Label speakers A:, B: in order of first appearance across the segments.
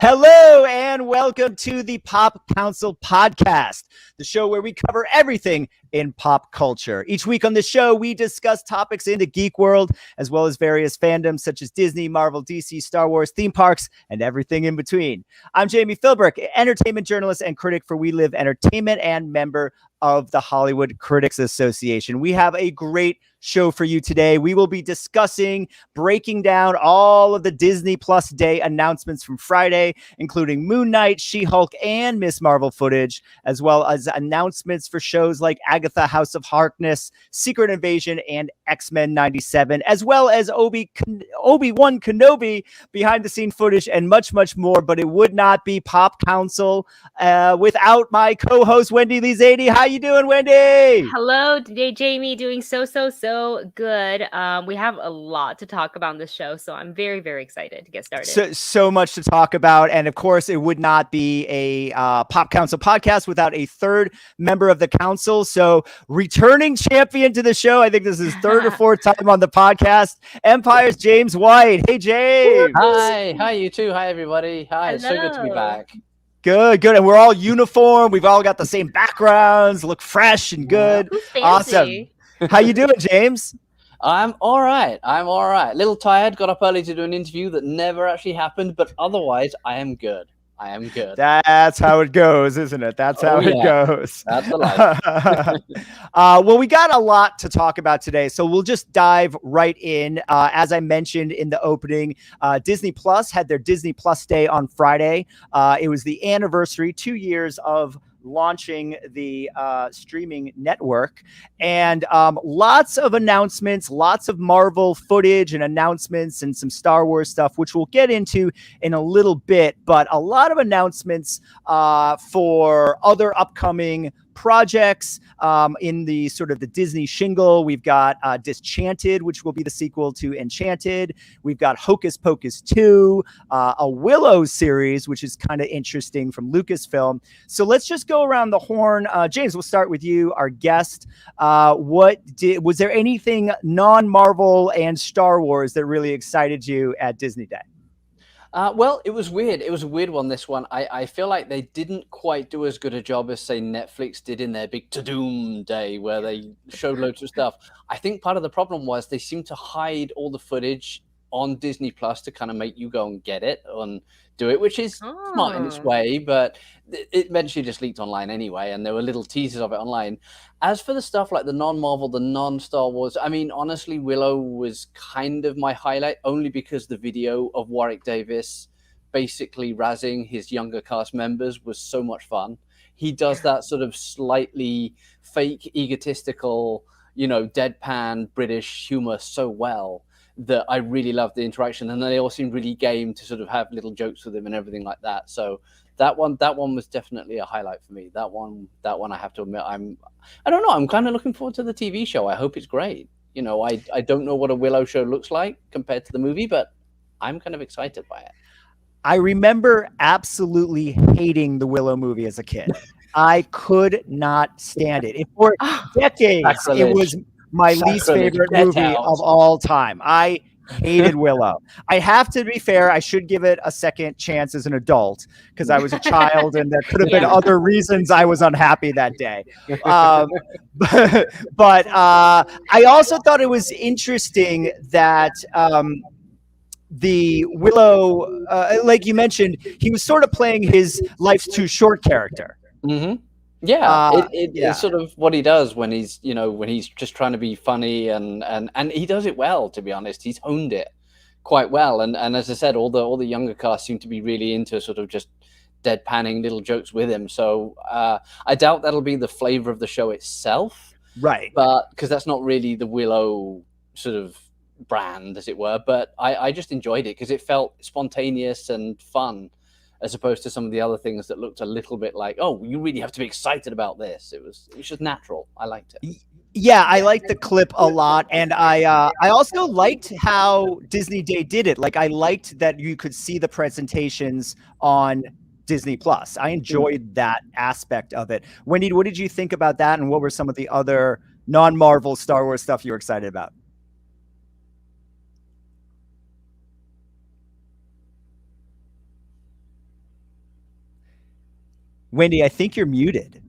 A: Hello and welcome to the Pop Council Podcast, the show where we cover everything in pop culture. Each week on the show, we discuss topics in the geek world, as well as various fandoms such as Disney, Marvel, DC, Star Wars, theme parks, and everything in between. I'm Jami, Philbrick, entertainment journalist and critic for We Live Entertainment and member of the Hollywood Critics Association. We have a great show for you today. We will be discussing, breaking down all of the Disney Plus Day announcements from Friday, including Moon Knight, She-Hulk, and Ms. Marvel footage, as well as announcements for shows like Agatha, House of Harkness, Secret Invasion, and X-Men 97, as well as Obi-Wan Kenobi behind-the-scene footage and much, much more. But it would not be Pop Council without my co-host, Wendy Lee. How you doing, Wendy?
B: Hello, today, Jami. Doing so good. We have a lot to talk about on this show, so I'm very, very excited to get started.
A: So much to talk about, and of course, it would not be a Pop Council podcast without a third member of the council. So, returning champion to the show. I think this is third or fourth time on the podcast. Empire's James White. Hey, James.
C: Hi, you too. Hi, everybody. Hi, It's so good to be back.
A: Good. And we're all uniform. We've all got the same backgrounds, look fresh and good. Awesome. How you doing, James?
C: I'm all right. A little tired. Got up early to do an interview that never actually happened, but otherwise, I am good. That's
A: how it goes, isn't it? That's how it goes.
C: That's the life.
A: Well, we got a lot to talk about today, so we'll just dive right in. As I mentioned in the opening, Disney Plus had their Disney Plus Day on Friday. It was the anniversary, 2 years of launching the streaming network, and lots of announcements, lots of Marvel footage and announcements, and some Star Wars stuff, which we'll get into in a little bit, but a lot of announcements for other upcoming projects in the sort of the Disney shingle. We've got Disenchanted, which will be the sequel to Enchanted. We've got Hocus Pocus 2, a Willow series, which is kind of interesting from Lucasfilm. So let's just go around the horn. James, we'll start with you, our guest. Was there anything non-Marvel and Star Wars that really excited you at Disney Day?
C: Well, it was weird. It was a weird one, this one. I feel like they didn't quite do as good a job as, say, Netflix did in their big to-doom day where they showed loads of stuff. I think part of the problem was they seemed to hide all the footage on Disney Plus to kind of make you go and get it and do it, which is smart in its way, but it eventually just leaked online anyway, and there were little teasers of it online. As for the stuff like the non-Marvel, the non-Star Wars, I mean, honestly, Willow was kind of my highlight, only because the video of Warwick Davis basically razzing his younger cast members was so much fun. He does that sort of slightly fake, egotistical, deadpan British humor so well that I really loved the interaction, and they all seemed really game to sort of have little jokes with him and everything like that. So that one was definitely a highlight for me. That one I have to admit, I don't know, I'm kind of looking forward to the TV show. I hope it's great. I don't know what a Willow show looks like compared to the movie, but I'm kind of excited by it.
A: I remember absolutely hating the Willow movie as a kid. I could not stand it. For decades, it was my least favorite movie of all time. I hated Willow. I have to be fair, I should give it a second chance as an adult because I was a child and there could have been other reasons I was unhappy that day. But I also thought it was interesting that the Willow, like you mentioned, he was sort of playing his life's too short character.
C: Mm-hmm. Yeah, it's sort of what he does when he's just trying to be funny, and he does it well, to be honest. He's honed it quite well, and as I said, all the younger cast seem to be really into sort of just deadpanning little jokes with him. So I doubt that'll be the flavor of the show itself,
A: right?
C: But because that's not really the Willow sort of brand, as it were. But I just enjoyed it because it felt spontaneous and fun, as opposed to some of the other things that looked a little bit like, oh, you really have to be excited about this. It was just natural. I liked it.
A: Yeah, I liked the clip a lot, and I also liked how Disney Day did it. Like, I liked that you could see the presentations on Disney Plus. I enjoyed that aspect of it. Wendy, what did you think about that, and what were some of the other non-Marvel Star Wars stuff you were excited about? Wendy, I think you're muted.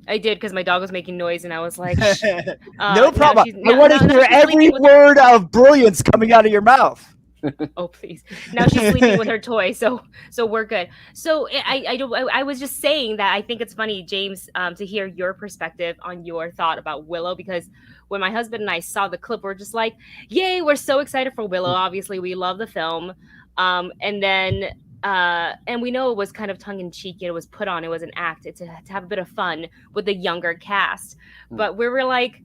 B: I did because my dog was making noise, and I was like, Shh.
A: No problem. I
B: Now
A: want to hear
B: she's
A: every
B: sleeping with
A: word of brilliance coming out of your mouth.
B: Oh, please. Now she's sleeping with her toy, so we're good. So I was just saying that I think it's funny, James, to hear your perspective on your thought about Willow, because when my husband and I saw the clip, we're just like, yay, we're so excited for Willow. Obviously, we love the film. And then and we know it was kind of tongue in cheek, it was put on, it was an act, to have a bit of fun with the younger cast. But we were like,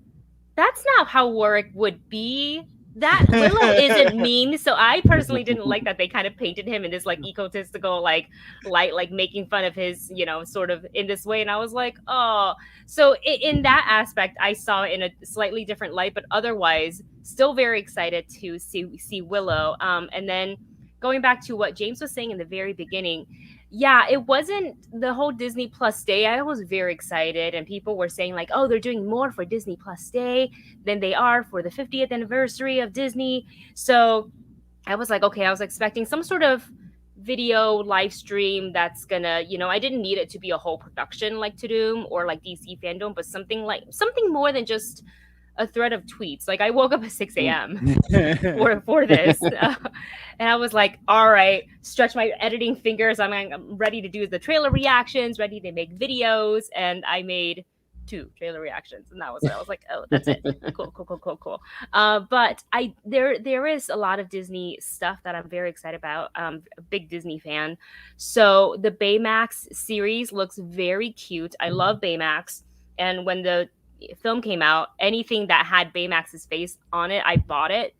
B: that's not how Warwick would be. That Willow isn't mean. So I personally didn't like that they kind of painted him in this like egotistical, like making fun of his, sort of in this way. And I was like, oh, so in that aspect, I saw it in a slightly different light, but otherwise still very excited to see Willow. And then going back to what James was saying in the very beginning, yeah, it wasn't the whole Disney Plus Day. I was very excited, and people were saying like, oh, they're doing more for Disney Plus Day than they are for the 50th anniversary of Disney. So I was like, okay, I was expecting some sort of video live stream that's gonna, I didn't need it to be a whole production like Tudum or like DC Fandom, but something more than just a thread of tweets. Like I woke up at 6 a.m. for this. And I was like, all right, stretch my editing fingers. I'm ready to do the trailer reactions, ready to make videos. And I made 2 trailer reactions. And that was it. I was like, oh, that's it. Cool. But there is a lot of Disney stuff that I'm very excited about. A big Disney fan. So the Baymax series looks very cute. I love Baymax. And when the film came out, anything that had Baymax's face on it, I bought it.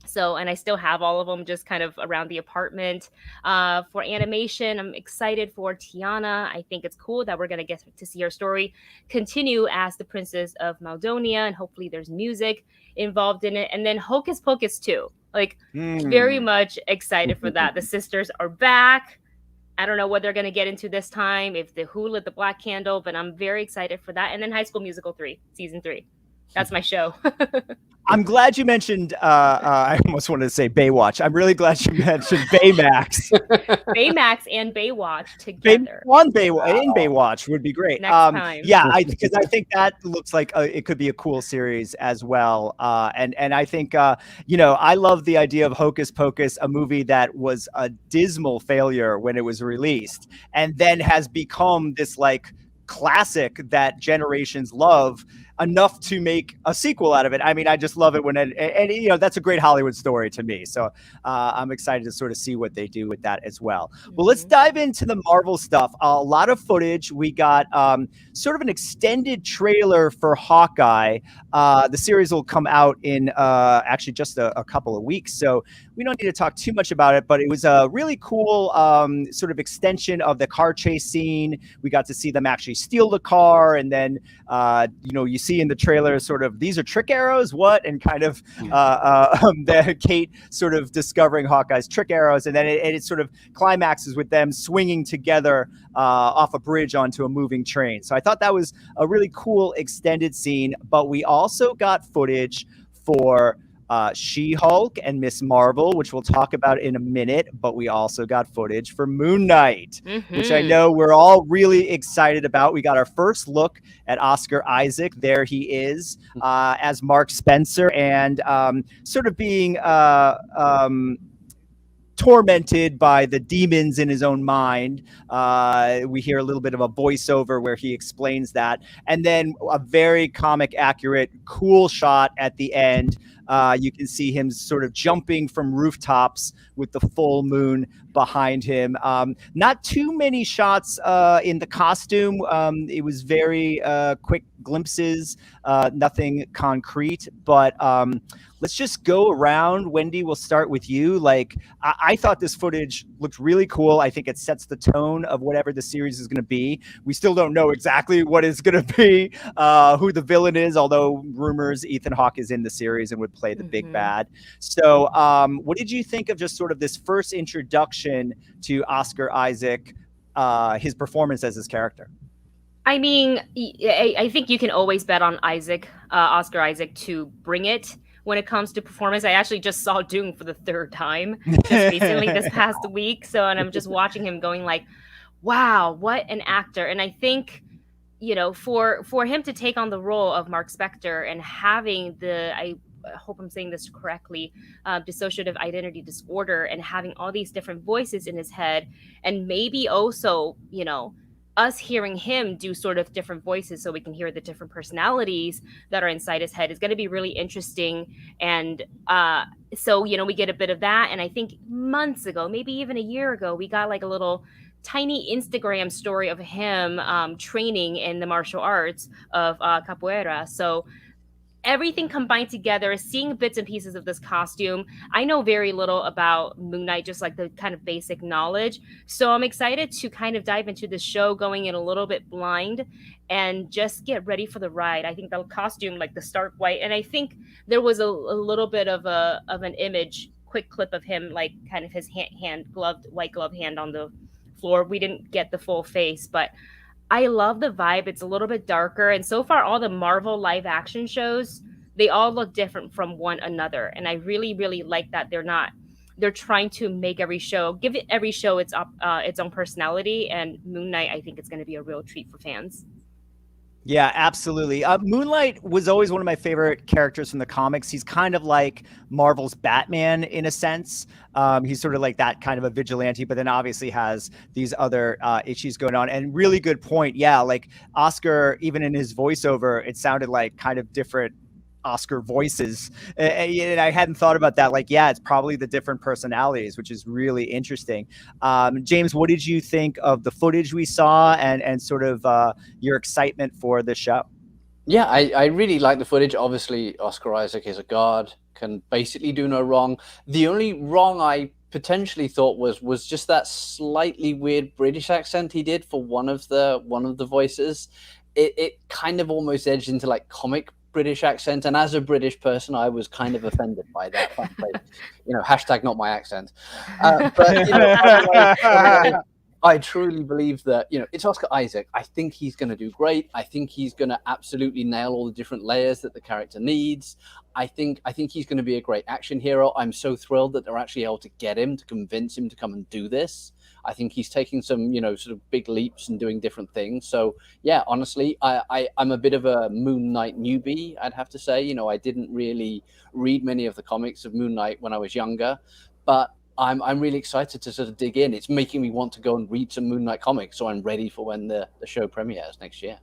B: So, and I still have all of them just kind of around the apartment. For animation, I'm excited for Tiana. I think it's cool that we're going to get to see her story continue as the Princess of Maldonia, and hopefully there's music involved in it. And then Hocus Pocus 2. Like, very much excited for that. The sisters are back. I don't know what they're going to get into this time, if the Who Lit the Black Candle, but I'm very excited for that. And then High School Musical 3, Season 3. That's my show.
A: I'm glad you mentioned, I almost wanted to say Baywatch. I'm really glad you mentioned Baymax.
B: Baymax and Baywatch together.
A: Baywatch would be great.
B: Next time.
A: Yeah, because I think that looks like it could be a cool series as well. And I think, I love the idea of Hocus Pocus, a movie that was a dismal failure when it was released, and then has become this like classic that generations love enough to make a sequel out of it. I mean, I just love it when and that's a great Hollywood story to me. So I'm excited to sort of see what they do with that as well. Well, let's dive into the Marvel stuff. A lot of footage. We got sort of an extended trailer for Hawkeye. The series will come out in actually just a couple of weeks, so we don't need to talk too much about it, but it was a really cool sort of extension of the car chase scene. We got to see them actually steal the car, and then you see in the trailer sort of, these are trick arrows, what? And kind of the Kate sort of discovering Hawkeye's trick arrows, and then it sort of climaxes with them swinging together off a bridge onto a moving train. So I thought that was a really cool extended scene, but we also got footage for She-Hulk and Miss Marvel, which we'll talk about in a minute, but we also got footage for Moon Knight, which I know we're all really excited about. We got our first look at Oscar Isaac. There he is as Mark Spencer, and sort of being tormented by the demons in his own mind. We hear a little bit of a voiceover where he explains that, and then a very comic accurate, cool shot at the end. You can see him sort of jumping from rooftops with the full moon behind him. Not too many shots in the costume. It was very quick glimpses, nothing concrete, but let's just go around. Wendy, we'll start with you. Like, I thought this footage looked really cool. I think it sets the tone of whatever the series is going to be. We still don't know exactly what it's going to be, who the villain is, although rumors Ethan Hawke is in the series and would play the big bad. So what did you think of just sort of this first introduction to Oscar Isaac, his performance as his character?
B: I mean, I think you can always bet on Oscar Isaac to bring it when it comes to performance. I actually just saw Dune for the third time just recently this past week. So, and I'm just watching him going like, wow, what an actor. And I think, you know, for him to take on the role of Mark Spector and having I hope I'm saying this correctly, dissociative identity disorder, and having all these different voices in his head, and maybe also, you know, us hearing him do sort of different voices so we can hear the different personalities that are inside his head is going to be really interesting. And so, you know, we get a bit of that. And I think months ago, maybe even a year ago, we got like a little tiny Instagram story of him training in the martial arts of capoeira. So everything combined together, seeing bits and pieces of this costume. I know very little about Moon Knight, just like the kind of basic knowledge. So I'm excited to kind of dive into the show going in a little bit blind and just get ready for the ride. I think the costume, like the stark white, and I think there was a little bit of an image, quick clip of him, like kind of his white glove hand on the floor. We didn't get the full face, but I love the vibe. It's a little bit darker. And so far, all the Marvel live action shows, they all look different from one another. And I really, really like that they're trying to make give every show its own personality. And Moon Knight, I think it's going to be a real treat for fans.
A: Yeah, absolutely. Moonlight was always one of my favorite characters from the comics. He's kind of like Marvel's Batman in a sense. He's sort of like that kind of a vigilante, but then obviously has these other issues going on. And really good point. Yeah, like Oscar, even in his voiceover, it sounded like kind of different Oscar voices. And I hadn't thought about that. Like, yeah, it's probably the different personalities, which is really interesting. James, what did you think of the footage we saw and sort of your excitement for the show?
C: Yeah, I really like the footage. Obviously, Oscar Isaac is a god, can basically do no wrong. The only wrong I potentially thought was just that slightly weird British accent he did for one of the voices. It kind of almost edged into like comic British accent, and as a British person, I was kind of offended by that. Frankly, you know, hashtag not my accent. But you know, I truly believe that, you know, it's Oscar Isaac. I think he's going to do great. I think he's going to absolutely nail all the different layers that the character needs. I think he's going to be a great action hero. I'm so thrilled that they're actually able to get him, to convince him to come and do this. I think he's taking some, you know, sort of big leaps and doing different things. So yeah, honestly, I'm a bit of a Moon Knight newbie, I'd have to say. You know, I didn't really read many of the comics of Moon Knight when I was younger, but I'm really excited to sort of dig in. It's making me want to go and read some Moon Knight comics, so I'm ready for when the show premieres next year.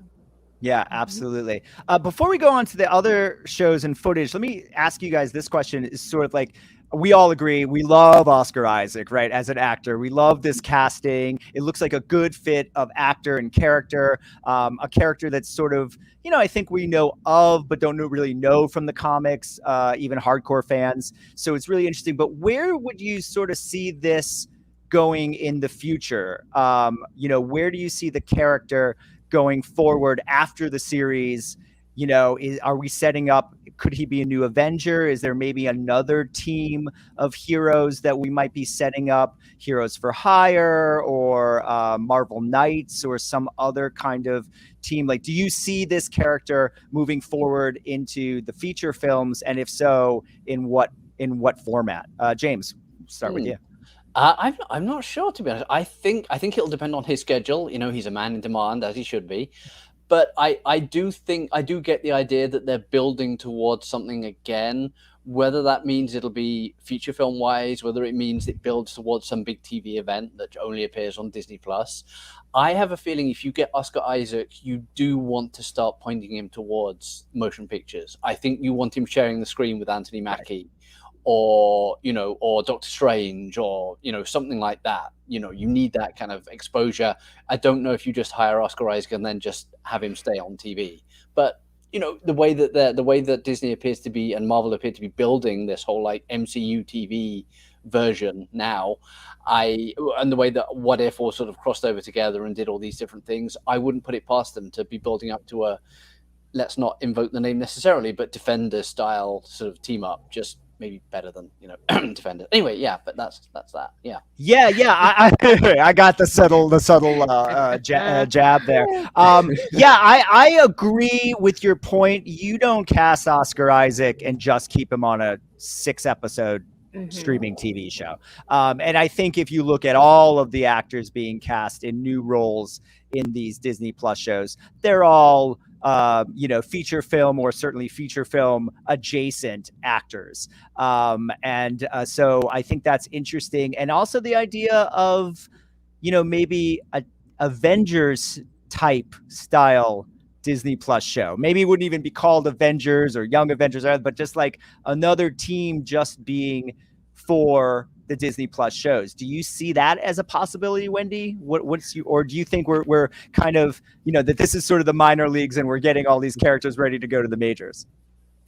A: Yeah, absolutely. Before we go on to the other shows and footage, let me ask you guys this question. Is sort of like, we all agree we love Oscar Isaac, right? As an actor, we love this casting. It looks like a good fit of actor and character, a character that's sort of, you know, I think we know of, but don't really know from the comics, even hardcore fans. So it's really interesting. But where would you sort of see this going in the future? You know, where do you see the character going forward after the series? You know, are we setting up, could he be a new Avenger? Is there maybe another team of heroes that we might be setting up, Heroes for Hire or Marvel Knights or some other kind of team? Like, do you see this character moving forward into the feature films? And if so, in what format? James, start with you.
C: I'm not sure, to be honest. I think it'll depend on his schedule. You know, he's a man in demand, as he should be. But I do get the idea that they're building towards something again, whether that means it'll be feature film wise, whether it means it builds towards some big TV event that only appears on Disney Plus. I have a feeling if you get Oscar Isaac, you do want to start pointing him towards motion pictures. I think you want him sharing the screen with Anthony Mackie. Or, you know, or Doctor Strange, or, you know, something like that. You know, you need that kind of exposure. I don't know if you just hire Oscar Isaac and then just have him stay on TV. But, you know, the way that Disney appears to be and Marvel appear to be building this whole like MCU TV version now, and the way that What If all sort of crossed over together and did all these different things, I wouldn't put it past them to be building up to a, let's not invoke the name necessarily, but Defender style sort of team up. Just maybe better than Defender. Anyway, yeah, but that's that. Yeah.
A: I got the subtle jab there. I agree with your point. You don't cast Oscar Isaac and just keep him on a 6-episode streaming TV show. And I think if you look at all of the actors being cast in new roles in these Disney Plus shows, they're all feature film or certainly feature film adjacent actors. So I think that's interesting. And also the idea of, maybe a Avengers type style Disney Plus show. Maybe it wouldn't even be called Avengers or Young Avengers, but just like another team just being for the Disney Plus shows. Do you see that as a possibility, Wendy? Or do you think we're kind of, that this is sort of the minor leagues and we're getting all these characters ready to go to the majors?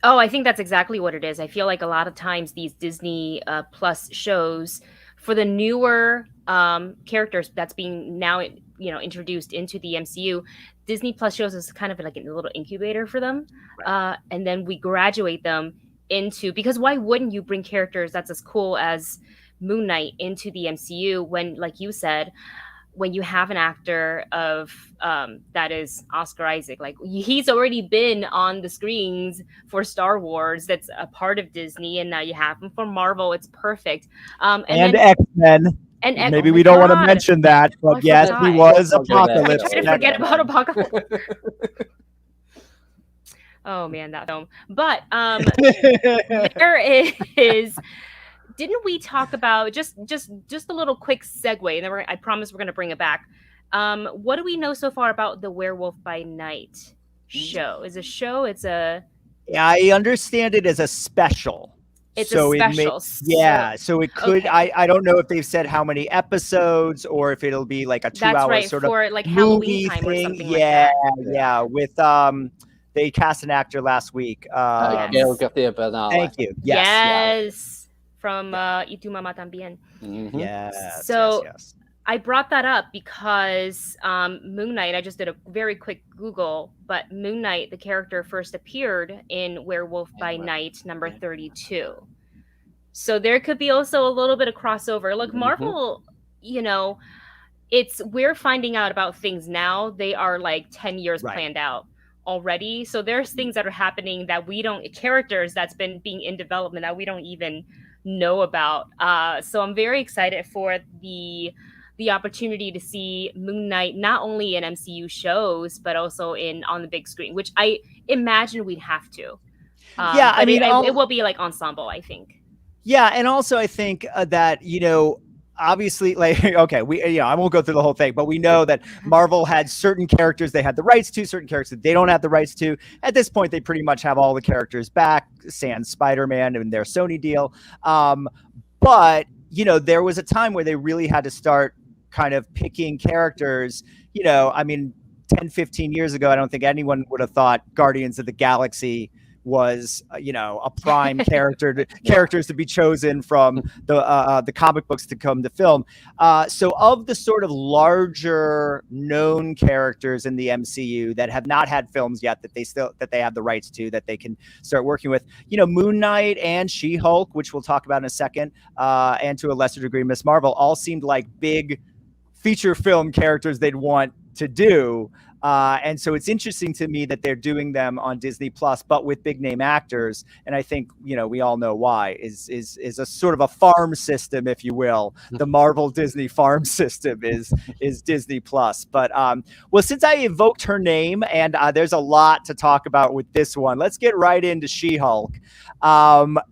B: Oh, I think that's exactly what it is. I feel like a lot of times these Disney Plus shows, for the newer characters that's being now introduced into the MCU, Disney Plus shows is kind of like a little incubator for them. Right. And then we graduate them into, because why wouldn't you bring characters that's as cool as Moon Knight into the MCU when, like you said, when you have an actor of that is Oscar Isaac, like he's already been on the screens for Star Wars, that's a part of Disney, and now you have him for Marvel. It's perfect. And
A: X-Men. And maybe we don't want to mention that, but yes, he was Apocalypse.
B: I tried to forget about Apocalypse. Oh man, that film. But there is. Didn't we talk about just a little quick segue, and then I promise we're going to bring it back. What do we know so far about the Werewolf by Night show? Is a show? It's a.
A: I understand it as a special.
B: It's a special.
A: So it could. Okay. I don't know if they've said how many episodes or if it'll be like a 2-hour sort of
B: for like Halloween time
A: thing.
B: Or something like that.
A: With they cast an actor last week.
C: Gail Garcia Bernal.
A: Thank you.
B: Yes. From Y Tu Mamá También.
A: Mm-hmm. Yes.
B: So I brought that up because Moon Knight, I just did a very quick Google, but Moon Knight, the character, first appeared in Werewolf by Night number 32. So there could be also a little bit of crossover. Look, Marvel, we're finding out about things now. They are like 10 years planned out already. So there's things that are happening that characters that's been being in development that we don't even know about. So I'm very excited for the opportunity to see Moon Knight not only in MCU shows but also on the big screen, which I imagine we'd have to. It will be like ensemble, I think.
A: Yeah, and also I think that obviously, like, okay, I won't go through the whole thing, but we know that Marvel had certain characters they had the rights to, certain characters that they don't have the rights to. At this point, they pretty much have all the characters back, sans Spider-Man and their Sony deal. But, there was a time where they really had to start kind of picking characters. 10, 15 years ago, I don't think anyone would have thought Guardians of the Galaxy was a prime characters to be chosen from the comic books to come to film. So of the sort of larger known characters in the MCU that have not had films yet that they have the rights to, that they can start working with, Moon Knight and She-Hulk, which we'll talk about in a second, and to a lesser degree Miss Marvel, all seemed like big feature film characters they'd want to do. And so it's interesting to me that they're doing them on Disney Plus, but with big name actors. And I think, we all know why is a sort of a farm system, if you will. The Marvel Disney farm system is Disney Plus. But well, since I evoked her name and there's a lot to talk about with this one, let's get right into She-Hulk.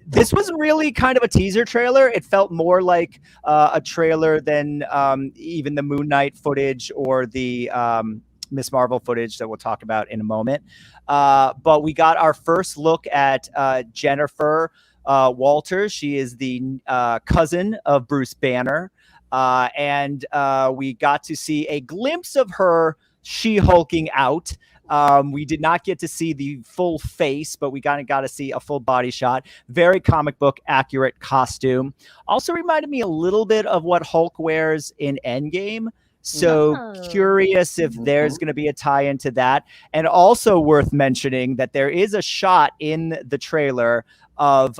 A: This was really kind of a teaser trailer. It felt more like a trailer than even the Moon Knight footage or the Miss Marvel footage that we'll talk about in a moment. But we got our first look at Jennifer Walters. She is the cousin of Bruce Banner. And we got to see a glimpse of her She-Hulking out. We did not get to see the full face, but we got to see a full body shot. Very comic book accurate costume. Also reminded me a little bit of what Hulk wears in Endgame. So curious if there's going to be a tie into that. And also worth mentioning that there is a shot in the trailer of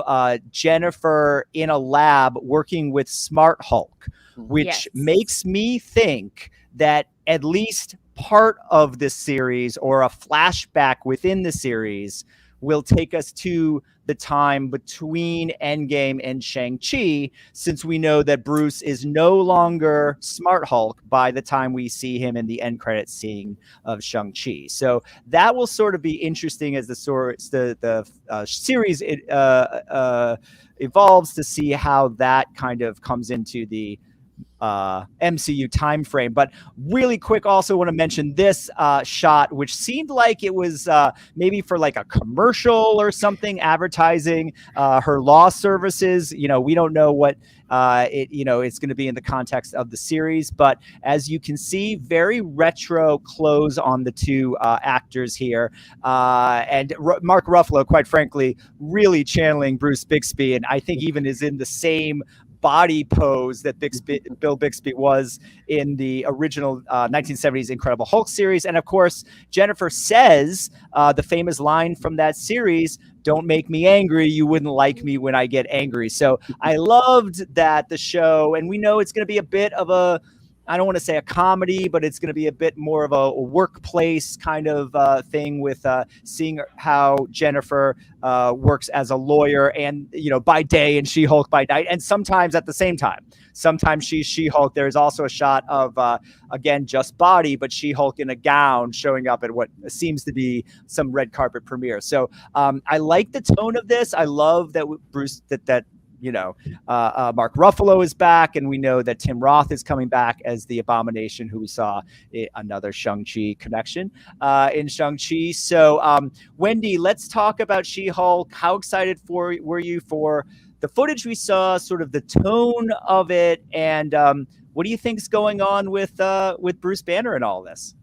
A: Jennifer in a lab working with Smart Hulk, which makes me think that at least part of this series or a flashback within the series will take us to the time between Endgame and Shang-Chi, since we know that Bruce is no longer Smart Hulk by the time we see him in the end credits scene of Shang-Chi. So that will sort of be interesting as the series evolves, to see how that kind of comes into the MCU timeframe. But really quick, also want to mention this shot, which seemed like it was maybe for like a commercial or something, advertising her law services. We don't know what it's going to be in the context of the series, but as you can see, very retro clothes on the two actors here, and Mark Ruffalo, quite frankly, really channeling Bruce Bixby, and I think even is in the same body pose that Bill Bixby was in the original 1970s Incredible Hulk series. And of course, Jennifer says the famous line from that series, "Don't make me angry. You wouldn't like me when I get angry." So I loved that the show, and we know it's going to be a bit of a, I don't want to say a comedy, but it's going to be a bit more of a workplace kind of thing, with seeing how Jennifer works as a lawyer, and by day, and She-Hulk by night, and sometimes at the same time. Sometimes she's She-Hulk. There's also a shot of again, just body, but She-Hulk in a gown showing up at what seems to be some red carpet premiere. So I like the tone of this. I love that Bruce Mark Ruffalo is back, and we know that Tim Roth is coming back as the Abomination, who we saw another Shang-Chi connection in Shang-Chi. So, Wendy, let's talk about She-Hulk. How excited were you for the footage we saw, sort of the tone of it, and what do you think's going on with Bruce Banner and all this?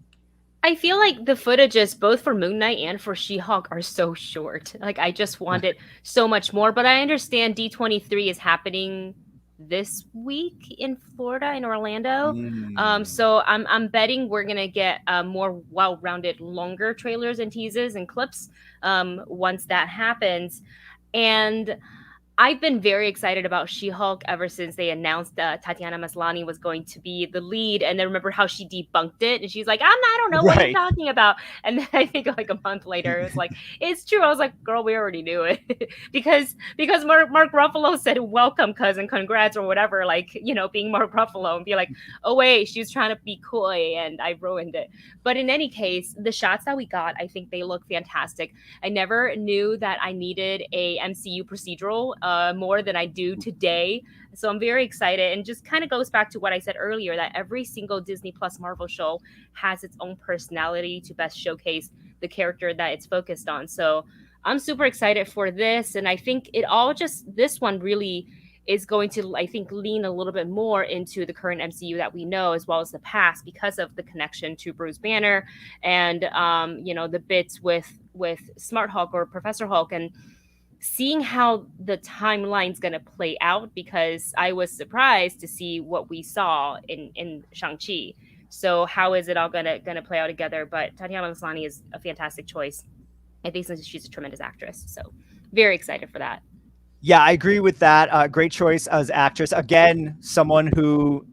B: I feel like the footages, both for Moon Knight and for She-Hulk, are so short. Like, I just wanted so much more. But I understand D23 is happening this week in Florida, in Orlando. So I'm betting we're gonna get more well-rounded, longer trailers and teases and clips once that happens. And I've been very excited about She-Hulk ever since they announced Tatiana Maslany was going to be the lead. And then remember how she debunked it, and she's like, I don't know what you're talking about. And then I think like a month later, it was like, it's true. I was like, girl, we already knew it. because Mark Ruffalo said, welcome, cousin, congrats, or whatever, like, being Mark Ruffalo, and be like, oh wait, she was trying to be coy and I ruined it. But in any case, the shots that we got, I think they look fantastic. I never knew that I needed a MCU procedural more than I do today. So I'm very excited, and just kind of goes back to what I said earlier, that every single Disney Plus Marvel show has its own personality to best showcase the character that it's focused on. So I'm super excited for this, and I think this one really is going to, I think, lean a little bit more into the current MCU that we know, as well as the past, because of the connection to Bruce Banner and the bits with Smart Hulk or Professor Hulk, and seeing how the timeline's going to play out, because I was surprised to see what we saw in Shang-Chi. So how is it all going to play out together? But Tatiana Maslany is a fantastic choice, I think, since she's a tremendous actress. So very excited for that.
A: Yeah, I agree with that. Great choice as actress. Again, someone who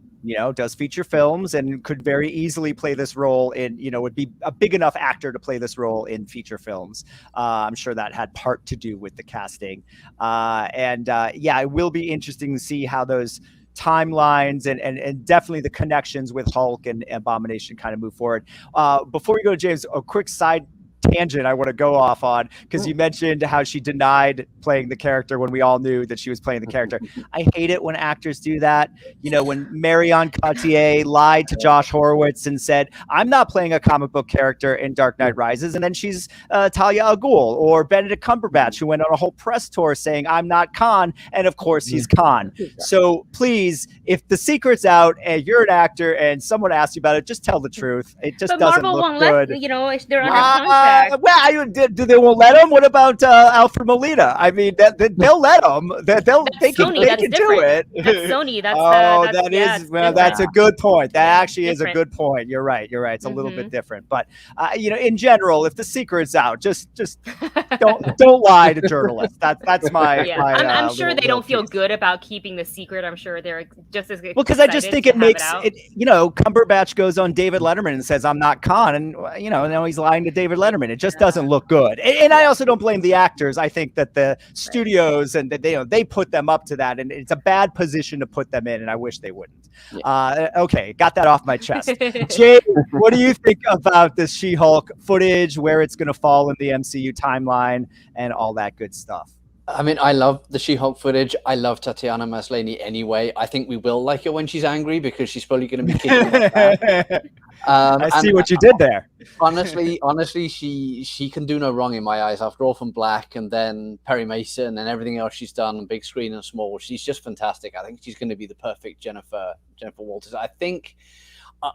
A: does feature films and could very easily play this role in, would be a big enough actor to play this role in feature films. I'm sure that had part to do with the casting. It will be interesting to see how those timelines and definitely the connections with Hulk and Abomination kind of move forward. Before we go to James, a quick side tangent I want to go off on, because you mentioned how she denied playing the character when we all knew that she was playing the character. I hate it when actors do that. When Marion Cotillard lied to Josh Horowitz and said, I'm not playing a comic book character in Dark Knight Rises, and then she's Talia al Ghul, or Benedict Cumberbatch, who went on a whole press tour saying, I'm not Khan, and of course he's Khan. So please, if the secret's out and you're an actor and someone asks you about it, just tell the truth. It just doesn't
B: Marvel
A: look
B: won't
A: good.
B: they're under contract.
A: Well, do they won't let him? What about Alfred Molina? I mean, they'll let him. They can do it.
B: That's Sony.
A: That's a good point. That actually is a
B: different.
A: good point. You're right. It's a little bit different. But in general, if the secret's out, just don't lie to journalists. That's my.
B: Yeah,
A: my
B: I'm sure they don't feel
A: piece.
B: good about keeping the secret. I'm sure they're just as
A: Well, because I just think it makes it. Cumberbatch goes on David Letterman and says, "I'm not Khan," and now he's lying to David Letterman. It just doesn't look good. And I also don't blame the actors. I think that the studios and they put them up to that, and it's a bad position to put them in. And I wish they wouldn't. Yeah. Okay, got that off my chest. Jay, what do you think about this She-Hulk footage? Where it's going to fall in the MCU timeline and all that good stuff?
C: I mean, I love the She-Hulk footage. I love Tatiana Maslany anyway. I think we will like her when she's angry because she's probably going to be kicking us out.
A: I see what you did there.
C: Honestly, she can do no wrong in my eyes. After Orphan Black and then Perry Mason and everything else she's done on big screen and small, she's just fantastic. I think she's going to be the perfect Jennifer Walters. I think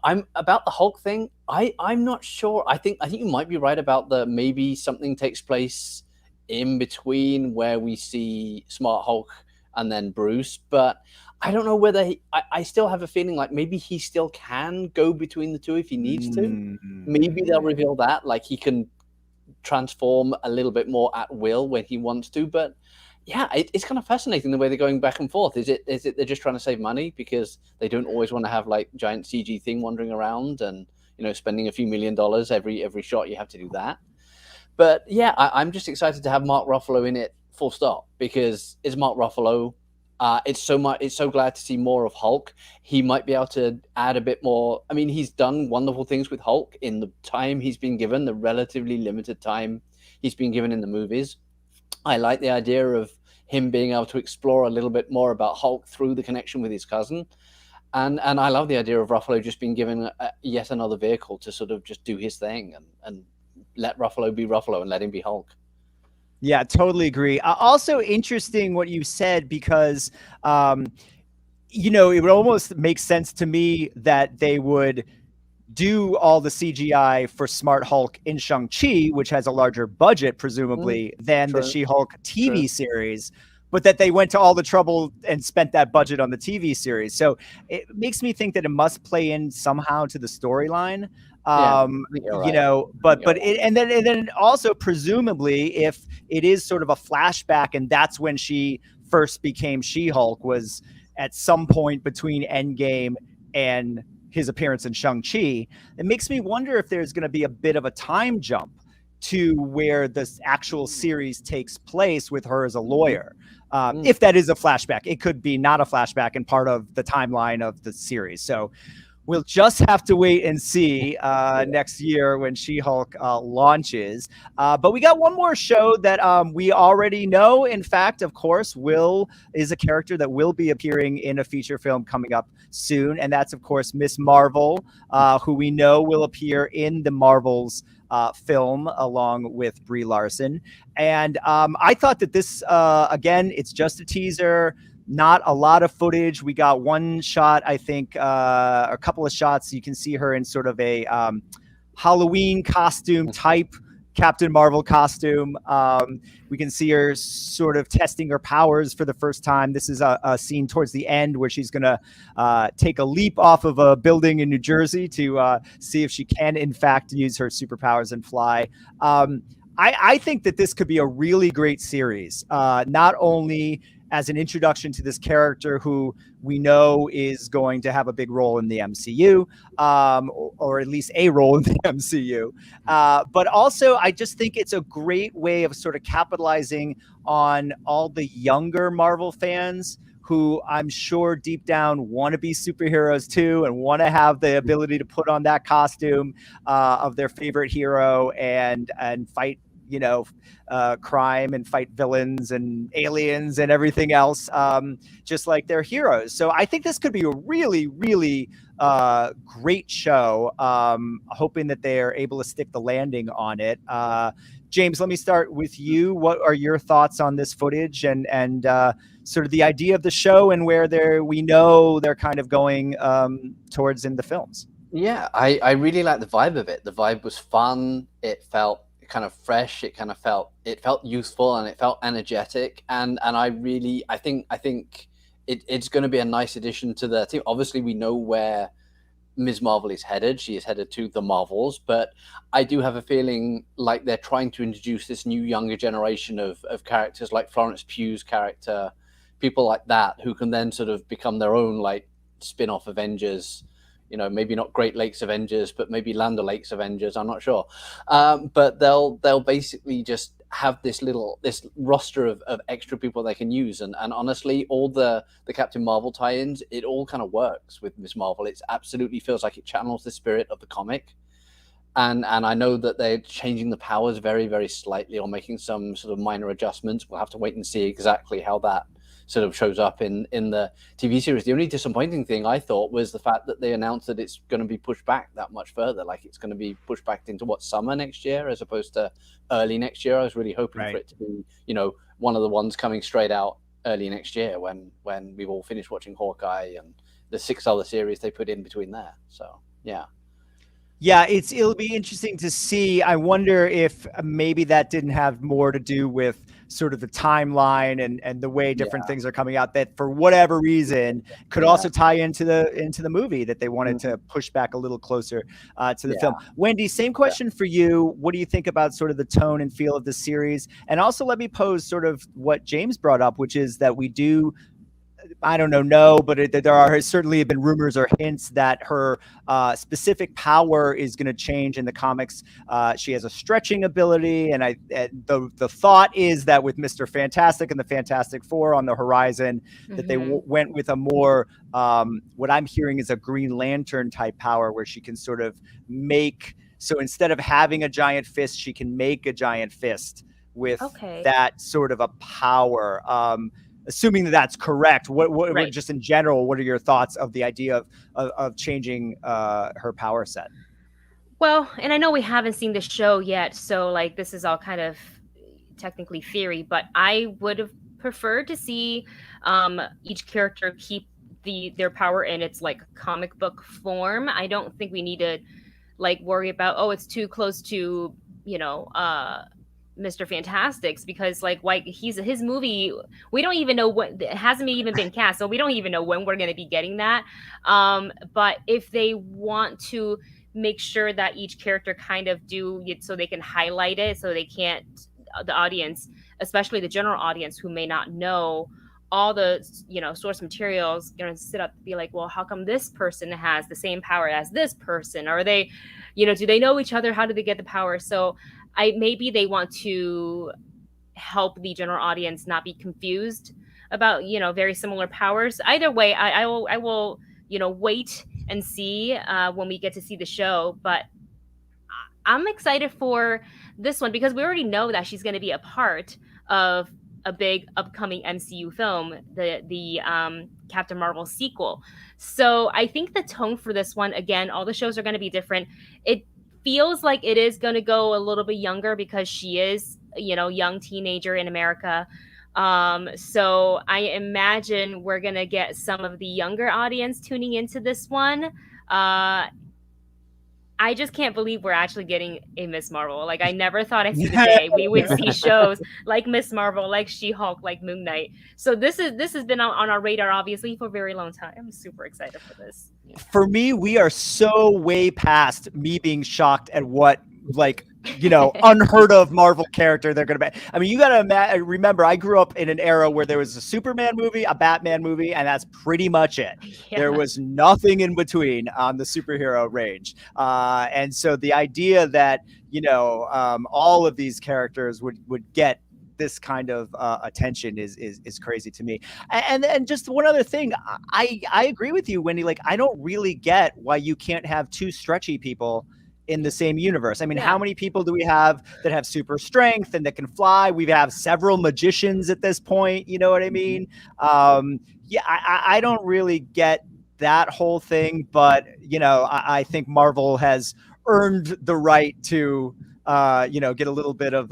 C: I'm about the Hulk thing. I'm not sure. I think you might be right about maybe something takes place in between where we see Smart Hulk and then Bruce, but I don't know whether I still have a feeling like maybe he still can go between the two if he needs to. Maybe they'll reveal that, like he can transform a little bit more at will when he wants to. But yeah, it's kind of fascinating the way they're going back and forth. Is it they're just trying to save money because they don't always want to have like giant CG thing wandering around and spending a few $1 million every shot? You have to do that. But yeah, I'm just excited to have Mark Ruffalo in it, full stop, because it's Mark Ruffalo. It's so glad to see more of Hulk. He might be able to add a bit more. I mean, he's done wonderful things with Hulk in the time he's been given, the relatively limited time he's been given in the movies. I like the idea of him being able to explore a little bit more about Hulk through the connection with his cousin. And I love the idea of Ruffalo just being given yet another vehicle to sort of just do his thing and let Ruffalo be Ruffalo and let him be Hulk.
A: Yeah, totally agree. Also interesting what you said because, it would almost make sense to me that they would do all the CGI for Smart Hulk in Shang-Chi, which has a larger budget, presumably, than the She-Hulk TV series, but that they went to all the trouble and spent that budget on the TV series. So it makes me think that it must play in somehow to the storyline. And then also presumably if it is sort of a flashback and that's when she first became She-Hulk was at some point between Endgame and his appearance in Shang-Chi, it makes me wonder if there's going to be a bit of a time jump to where this actual series takes place with her as a lawyer. If that is a flashback, it could be not a flashback and part of the timeline of the series. So we'll just have to wait and see next year when She-Hulk launches. But we got one more show that we already know. In fact, of course, Will is a character that will be appearing in a feature film coming up soon. And that's, of course, Miss Marvel, who we know will appear in the Marvels film along with Brie Larson. And I thought that this, again, it's just a teaser. Not a lot of footage. We got one shot, I think, a couple of shots. You can see her in sort of a Halloween costume type Captain Marvel costume. We can see her sort of testing her powers for the first time. This is a scene towards the end where she's going to take a leap off of a building in New Jersey to see if she can, in fact, use her superpowers and fly. I think that this could be a really great series, not only as an introduction to this character who we know is going to have a big role in the MCU, or at least a role in the MCU. But also, I just think it's a great way of sort of capitalizing on all the younger Marvel fans who I'm sure deep down want to be superheroes too and want to have the ability to put on that costume of their favorite hero and fight crime and fight villains and aliens and everything else, just like their heroes. So I think this could be a really, really great show. Hoping that they are able to stick the landing on it. James, let me start with you. What are your thoughts on this footage and sort of the idea of the show and where we know they're kind of going towards in the films?
C: Yeah, I really like the vibe of it. The vibe was fun. It felt kind of fresh. It felt youthful, and it felt energetic. And I think it's going to be a nice addition to the team. Obviously, we know where Ms. Marvel is headed. She is headed to the Marvels, but I do have a feeling like they're trying to introduce this new younger generation of characters like Florence Pugh's character, people like that, who can then sort of become their own like spin-off Avengers. You know, maybe not Great Lakes Avengers, but maybe Land O'Lakes Avengers. I'm not sure, but they'll basically just have this roster of extra people they can use, and honestly, all the Captain Marvel tie-ins, it all kind of works with Ms. Marvel. It absolutely feels like it channels the spirit of the comic, and I know that they're changing the powers very, very slightly, or making some sort of minor adjustments. We'll have to wait and see exactly how that sort of shows up in the TV series. The only disappointing thing I thought was the fact that they announced that it's going to be pushed back that much further. Like it's going to be pushed back into summer next year as opposed to early next year. I was really hoping for it to be, you know, one of the ones coming straight out early next year when we've all finished watching Hawkeye and the 6 other series they put in between there. So yeah.
A: Yeah, it'll be interesting to see. I wonder if maybe that didn't have more to do with sort of the timeline and the way different things are coming out, that for whatever reason could also tie into the movie, that they wanted to push back a little closer to the film. Wendy, same question for you. What do you think about sort of the tone and feel of the series? And also let me pose sort of what James brought up, which is that we do, I don't know, but there are certainly been rumors or hints that her specific power is going to change in the comics. She has a stretching ability, and the thought is that with Mr. Fantastic and the Fantastic Four on the horizon, that they went with a more what I'm hearing is a Green Lantern type power, where she can sort of make. So instead of having a giant fist, she can make a giant fist with that sort of a power. Assuming that that's correct, what just in general, what are your thoughts of the idea of changing her power set?
B: Well, and I know we haven't seen the show yet, so like this is all kind of technically theory, but I would have preferred to see each character keep their power in its like comic book form. I don't think we need to like worry about, it's too close to, you know, Mr. Fantastic's, because like his movie, we don't even know what, it hasn't even been cast, so we don't even know when we're going to be getting that. But if they want to make sure that each character kind of do it so they can highlight it, so they can't, the audience, especially the general audience who may not know all the, you know, source materials, going to sit up and be like, well, how come this person has the same power as this person? Are they, you know, do they know each other? How do they get the power? So maybe they want to help the general audience not be confused about, you know, very similar powers. Either way, I will, you know, wait and see when we get to see the show. But I'm excited for this one because we already know that she's going to be a part of a big upcoming MCU film, the Captain Marvel sequel. So I think the tone for this one, again, all the shows are going to be different. It feels like it is going to go a little bit younger because she is, you know, young teenager in America. So I imagine we're going to get some of the younger audience tuning into this one. I just can't believe we're actually getting a Miss Marvel. Like, I never thought I'd see the day we would see shows like Miss Marvel, like She-Hulk, like Moon Knight. So this has been on our radar, obviously, for a very long time. I'm super excited for this.
A: For me, we are so way past me being shocked at what, like, you know, unheard of Marvel character they're going to be. I mean, you got to remember, I grew up in an era where there was a Superman movie, a Batman movie, and that's pretty much it. Yeah. There was nothing in between on the superhero range. And so the idea that, you know, all of these characters would get this kind of attention is crazy to me. And just one other thing, I agree with you, Wendy. Like, I don't really get why you can't have two stretchy people in the same universe. I mean, how many people do we have that have super strength and that can fly? We have several magicians at this point. You know what I mean? I don't really get that whole thing, but you know, I think Marvel has earned the right to, you know, get a little bit of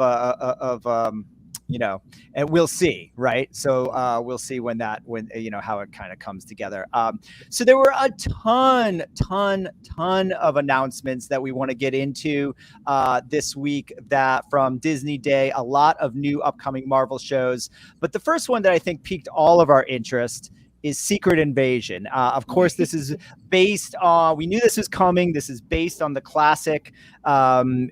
A: and we'll see, right? So we'll see when how it kind of comes together. So there were a ton of announcements that we want to get into this week that from Disney Day, a lot of new upcoming Marvel shows. But the first one that I think piqued all of our interest is Secret Invasion. Of course, this is based on, we knew this was coming. This is based on the classic Marvel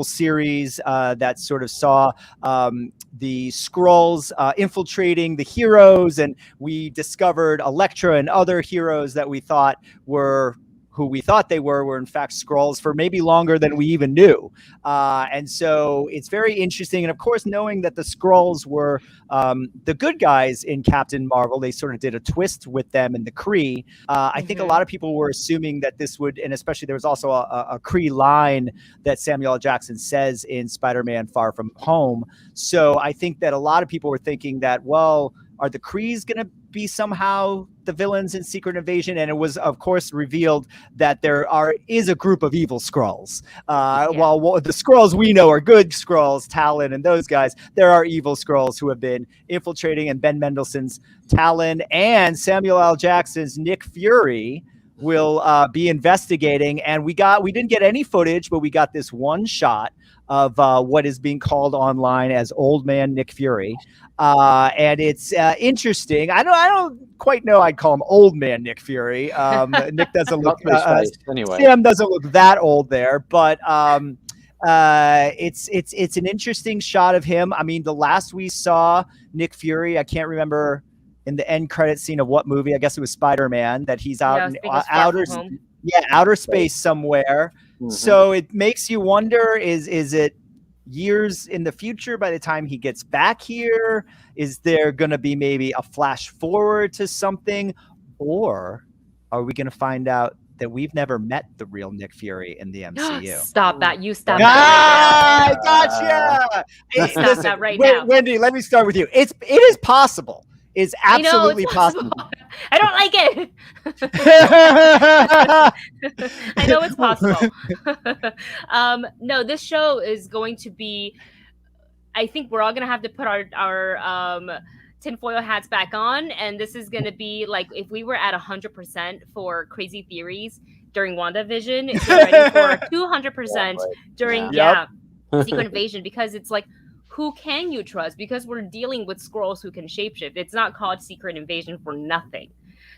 A: series that sort of saw the Skrulls infiltrating the heroes. And we discovered Elektra and other heroes that we thought were who we thought they were in fact Skrulls for maybe longer than we even knew. And so it's very interesting. And of course, knowing that the Skrulls were the good guys in Captain Marvel, they sort of did a twist with them in the Kree. I think a lot of people were assuming that this would, and especially there was also a Kree line that Samuel L. Jackson says in Spider-Man Far From Home. So I think that a lot of people were thinking that, well, are the Krees going to be somehow the villains in Secret Invasion? And it was, of course, revealed that there is a group of evil Skrulls. While the Skrulls we know are good Skrulls, Talon and those guys, there are evil Skrulls who have been infiltrating, and Ben Mendelsohn's Talon and Samuel L. Jackson's Nick Fury will be investigating. And we didn't get any footage, but we got this one shot of what is being called online as Old Man Nick Fury. And it's interesting. I don't quite know. I'd call him Old Man Nick Fury. Nick doesn't look. Anyway, Sam doesn't look that old there, but it's an interesting shot of him. I mean, the last we saw Nick Fury, I can't remember in the end credit scene of what movie. I guess it was Spider-Man. That he's out in outer space somewhere. Mm-hmm. So it makes you wonder: is it years in the future by the time he gets back here? Is there going to be maybe a flash forward to something, or are we going to find out that we've never met the real Nick Fury in the MCU?
B: Stop that! You stop that!
A: Gotcha.
B: Stop that right now,
A: Wendy. Let me start with you. It is possible. It's absolutely possible.
B: I don't like it. I know it's possible. No, this show is going to be, I think we're all going to have to put our tinfoil hats back on. And this is going to be like, if we were at 100% for crazy theories during WandaVision, if we're ready for 200% during Secret Invasion, because it's like, who can you trust? Because we're dealing with Skrulls who can shapeshift. It's not called Secret Invasion for nothing.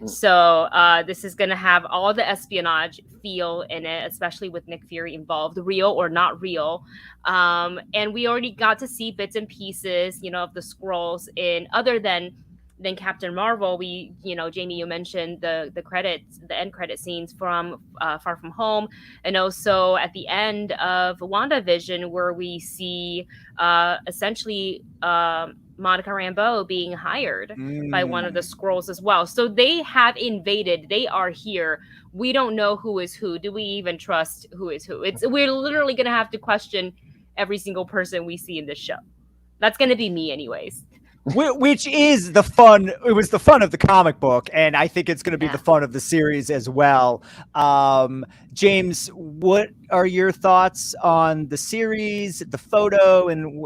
B: So this is going to have all the espionage feel in it, especially with Nick Fury involved, real or not real. And we already got to see bits and pieces, of the Skrulls in other than Captain Marvel. We, Jami, you mentioned the credits, the end credit scenes from Far From Home, and also at the end of WandaVision, where we see essentially Monica Rambeau being hired by one of the Skrulls as well. So they have invaded. They are here. We don't know who is who. Do we even trust who is who? We're literally going to have to question every single person we see in this show. That's going to be me anyways.
A: Which is the fun. It was the fun of the comic book, and I think it's going to be the fun of the series as well. James, what are your thoughts on the series, the photo, and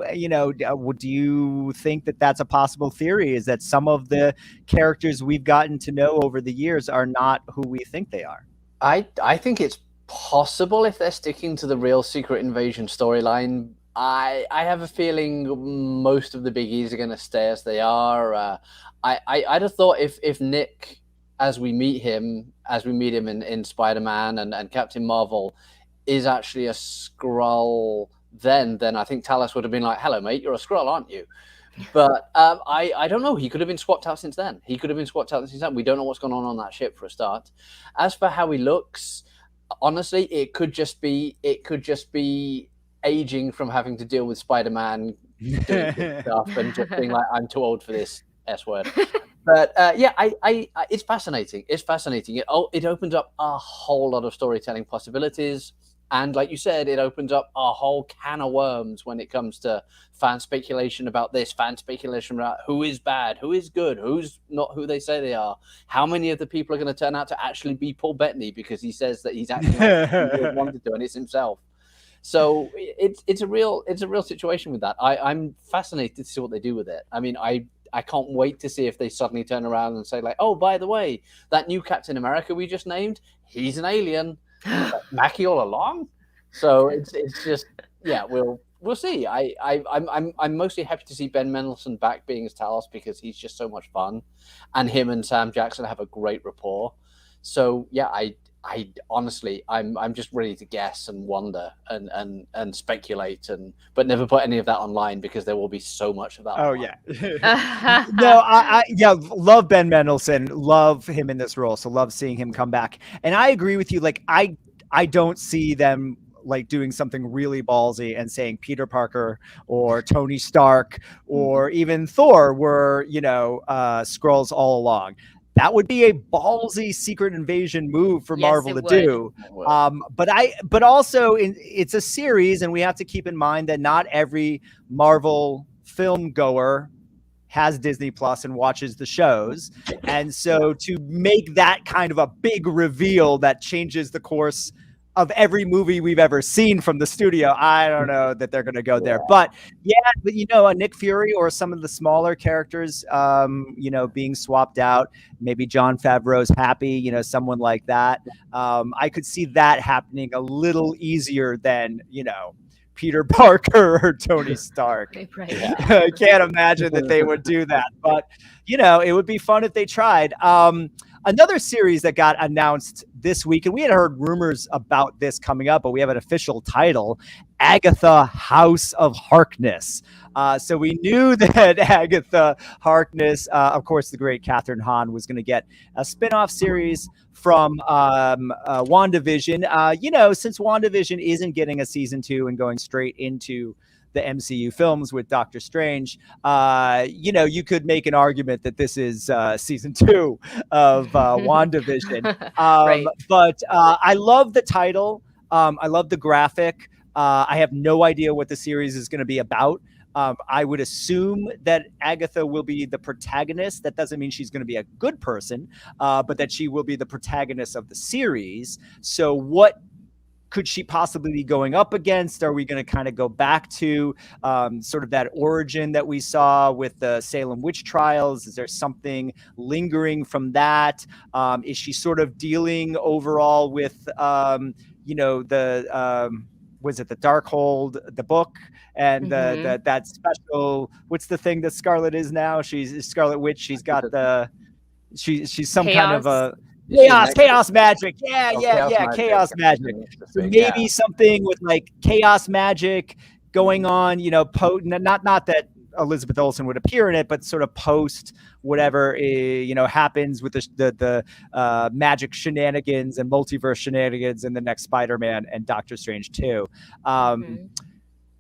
A: do you think that that's a possible theory? Is that some of the characters we've gotten to know over the years are not who we think they are?
C: I think it's possible if they're sticking to the real Secret Invasion storyline. I have a feeling most of the biggies are going to stay as they are. I'd have thought if Nick, as we meet him in Spider-Man and Captain Marvel, is actually a Skrull, then I think Talos would have been like, "Hello, mate, you're a Skrull, aren't you?" But I don't know. He could have been swapped out since then. We don't know what's going on that ship for a start. As for how he looks, honestly, it could just be aging from having to deal with Spider-Man doing good stuff and just being like, I'm too old for this S word. But it's fascinating. It's fascinating. It opens up a whole lot of storytelling possibilities. And like you said, it opens up a whole can of worms when it comes to fan speculation about this, fan speculation about who is bad, who is good, who's not who they say they are. How many of the people are going to turn out to actually be Paul Bettany because he says that he's actually wanted to and it's himself. So it's a real situation with that. I'm fascinated to see what they do with it. I mean, I can't wait to see if they suddenly turn around and say like, oh, by the way, that new Captain America we just named, he's an alien. Mackie all along. So it's just, yeah, we'll see. I'm mostly happy to see Ben Mendelsohn back being as Talos because he's just so much fun, and him and Sam Jackson have a great rapport. So yeah, I honestly, I'm just ready to guess and wonder and speculate, but never put any of that online because there will be so much of that.
A: Oh
C: online.
A: yeah. No, yeah, love Ben Mendelsohn, love him in this role. So love seeing him come back. And I agree with you. Like I don't see them like doing something really ballsy and saying Peter Parker or Tony Stark or even Thor were, Skrulls all along. That would be a ballsy Secret Invasion move for Marvel to do. But also it's a series, and we have to keep in mind that not every Marvel film goer has Disney Plus and watches the shows. And so to make that kind of a big reveal that changes the course of every movie we've ever seen from the studio, I don't know that they're going to go there. But yeah, but Nick Fury or some of the smaller characters, being swapped out, maybe Jon Favreau's happy, someone like that. I could see that happening a little easier than, Peter Parker or Tony Stark.
B: Right.
A: I can't imagine that they would do that, but it would be fun if they tried. Another series that got announced this week, and we had heard rumors about this coming up, but we have an official title, Agatha, House of Harkness. So we knew that Agatha Harkness, of course, the great Catherine Hahn, was going to get a spinoff series from WandaVision. Since WandaVision isn't getting a season 2 and going straight into the MCU films with Doctor Strange, you could make an argument that this is season 2 of WandaVision.
B: Right.
A: But I love the title. I love the graphic. I have no idea what the series is going to be about. I would assume that Agatha will be the protagonist. That doesn't mean she's going to be a good person, but that she will be the protagonist of the series. So what could she possibly be going up against? Are we going to kind of go back to sort of that origin that we saw with the Salem witch trials? Is there something lingering from that? Is she sort of dealing overall with, was it the Darkhold, the book, and that special? What's the thing that Scarlet is now? She's Scarlet Witch. She's got she's some kind of a chaos magic. Chaos magic. So maybe something with like chaos magic going on. Not that Elizabeth Olsen would appear in it, but sort of post whatever happens with the magic shenanigans and multiverse shenanigans in the next Spider-Man and Doctor Strange 2.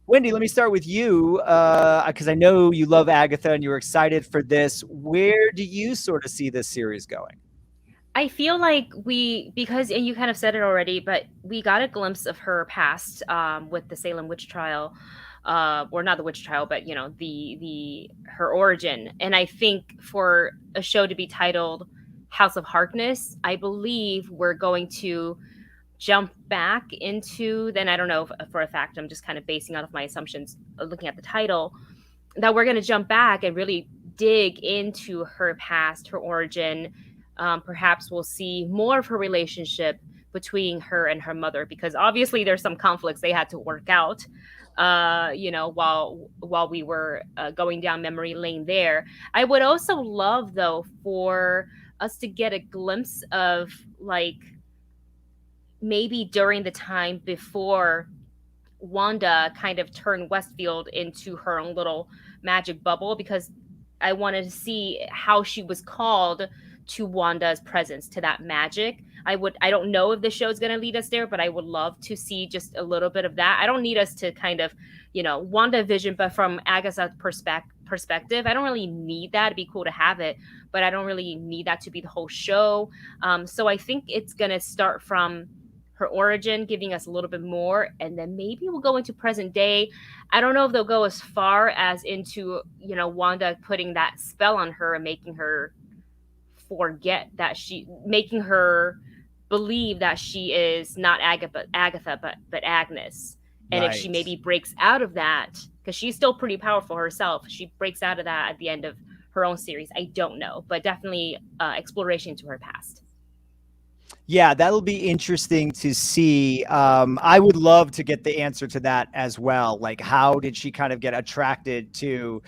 A: Wendy, let me start with you because I know you love Agatha and you're excited for this. Where do you sort of see this series going?
B: I feel like because and you kind of said it already, but we got a glimpse of her past with the Salem witch trial. Or not the witch trial, but her origin. And I think for a show to be titled House of Harkness, I believe we're going to jump back into, then I don't know for a fact, I'm just kind of basing out of my assumptions looking at the title, that we're going to jump back and really dig into her past, her origin. Perhaps we'll see more of her relationship between her and her mother, because obviously there's some conflicts they had to work out while we were going down memory lane there. I would also love, though, for us to get a glimpse of, like, maybe during the time before Wanda kind of turned Westfield into her own little magic bubble, because I wanted to see how she was called to Wanda's presence, to that magic. I don't know if the show's going to lead us there, but I would love to see just a little bit of that. I don't need us to kind of, WandaVision, but from Agatha's perspective. I don't really need that. It'd be cool to have it, but I don't really need that to be the whole show. So I think it's going to start from her origin, giving us a little bit more, and then maybe we'll go into present day. I don't know if they'll go as far as into, Wanda putting that spell on her and making her making her believe that she is not Agatha, but Agnes, And if she maybe breaks out of that, because she's still pretty powerful herself, she breaks out of that at the end of her own series. I don't know, but definitely exploration to her past.
A: Yeah, that'll be interesting to see. I would love to get the answer to that as well. Like, how did she kind of get attracted to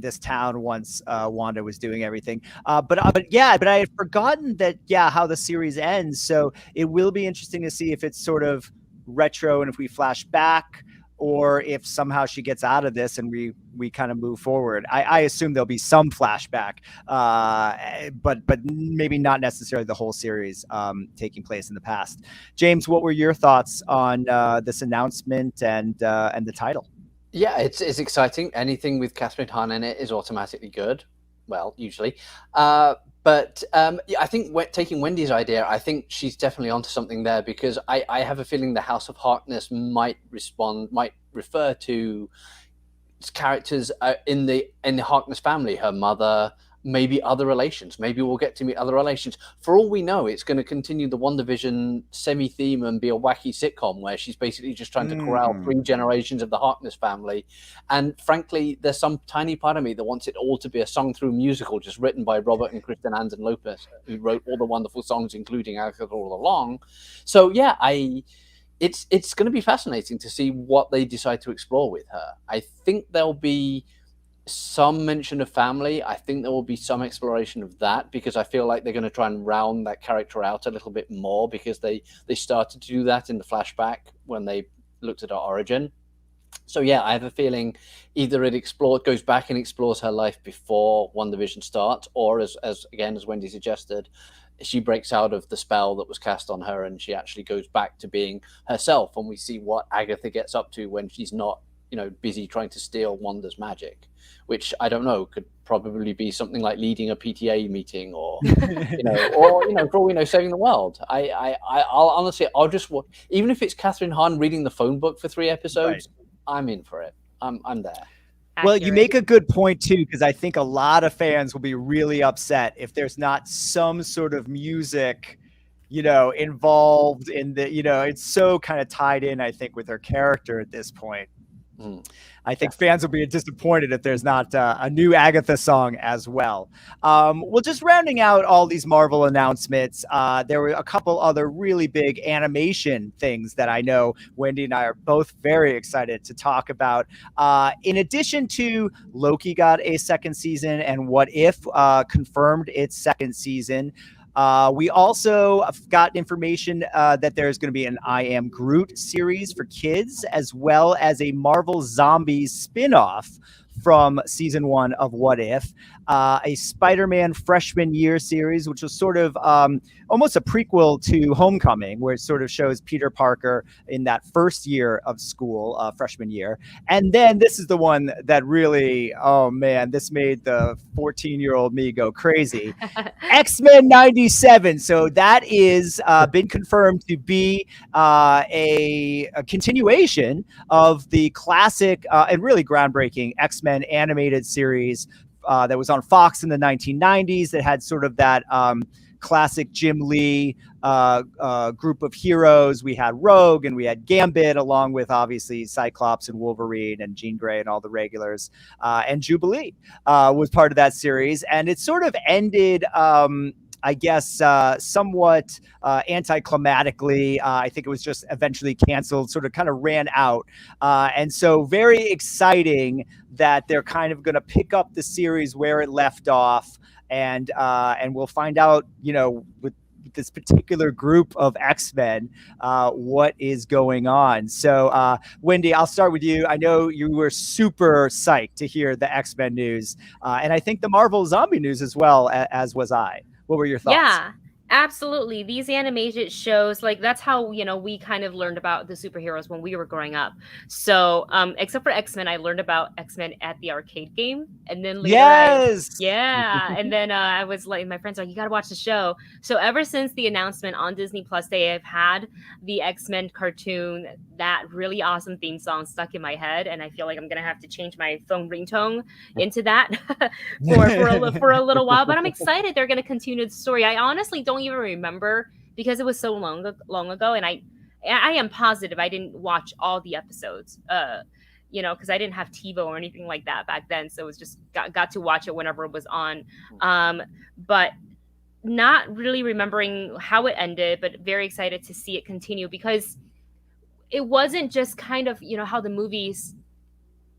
A: this town once Wanda was doing everything? But I had forgotten that. Yeah, how the series ends. So it will be interesting to see if it's sort of retro and if we flash back, or if somehow she gets out of this and we kind of move forward. I assume there'll be some flashback, but maybe not necessarily the whole series taking place in the past. James, what were your thoughts on this announcement and the title?
C: Yeah, it's exciting. Anything with Catherine Hahn in it is automatically good. Well, usually. But yeah, I think taking Wendy's idea, I think she's definitely onto something there, because I have a feeling the House of Harkness might refer to characters in the Harkness family, her mother, maybe other relations. Maybe we'll get to meet other relations. For all we know, it's going to continue the WandaVision semi-theme and be a wacky sitcom where she's basically just trying to corral 3 generations of the Harkness family. And frankly, there's some tiny part of me that wants it all to be a sung-through musical just written by Robert and Kristen Anton Lopez, who wrote all the wonderful songs, including Agatha All Along. So yeah, it's going to be fascinating to see what they decide to explore with her. I think there'll be some mention of family. I think there will be some exploration of that, because I feel like they're going to try and round that character out a little bit more, because they started to do that in the flashback when they looked at her origin. So yeah, I have a feeling either it goes back and explores her life before WandaVision starts, or as Wendy suggested, she breaks out of the spell that was cast on her and she actually goes back to being herself, and we see what Agatha gets up to when she's not, busy trying to steal Wanda's magic, which I don't know, could probably be something like leading a PTA meeting, or for all we know, saving the world. I'll honestly, I'll just watch, even if it's Catherine Hahn reading the phone book for 3 episodes. Right. I'm in for it. I'm there.
A: Well, you make a good point too, because I think a lot of fans will be really upset if there's not some sort of music, involved in the, it's so kind of tied in, I think, with her character at this point. I think fans will be disappointed if there's not a new Agatha song as well. Well, just rounding out all these Marvel announcements, there were a couple other really big animation things that I know Wendy and I are both very excited to talk about. In addition to Loki got a 2nd season and What If confirmed its 2nd season, we also got information that there's going to be an I Am Groot series for kids, as well as a Marvel Zombies spin-off from season 1 of What If, a Spider-Man freshman year series, which was sort of almost a prequel to Homecoming, where it sort of shows Peter Parker in that first year of school, freshman year. And then this is the one that really, oh man, this made the 14-year-old me go crazy. X-Men 97. So that is been confirmed to be a continuation of the classic and really groundbreaking X-Men animated series that was on Fox in the 1990s, that had sort of that classic Jim Lee group of heroes. We had Rogue and we had Gambit, along with obviously Cyclops and Wolverine and Jean Grey and all the regulars. And Jubilee was part of that series. And it sort of ended, I guess, somewhat anticlimactically. I think it was just eventually canceled, sort of kind of ran out. And so very exciting that they're kind of going to pick up the series where it left off. And we'll find out, with this particular group of X-Men, what is going on. So, Wendy, I'll start with you. I know you were super psyched to hear the X-Men news, and I think the Marvel zombie news as well, as was I. What were your thoughts?
B: Yeah, absolutely. These animated shows, like, that's how, we kind of learned about the superheroes when we were growing up. So, except for X-Men, I learned about X-Men at the arcade game. And then later, and then I was like, my friends are like, you got to watch the show. So ever since the announcement on Disney Plus Day, I've had the X-Men cartoon, that really awesome theme song, stuck in my head. And I feel like I'm going to have to change my phone ringtone into that for a little while. But I'm excited they're going to continue the story. I honestly don't even remember, because it was so long ago, and I am positive I didn't watch all the episodes. You know, because I didn't have TiVo or anything like that back then, so it was just got to watch it whenever it was on. But not really remembering how it ended, but very excited to see it continue, because it wasn't just kind of, you know, how the movies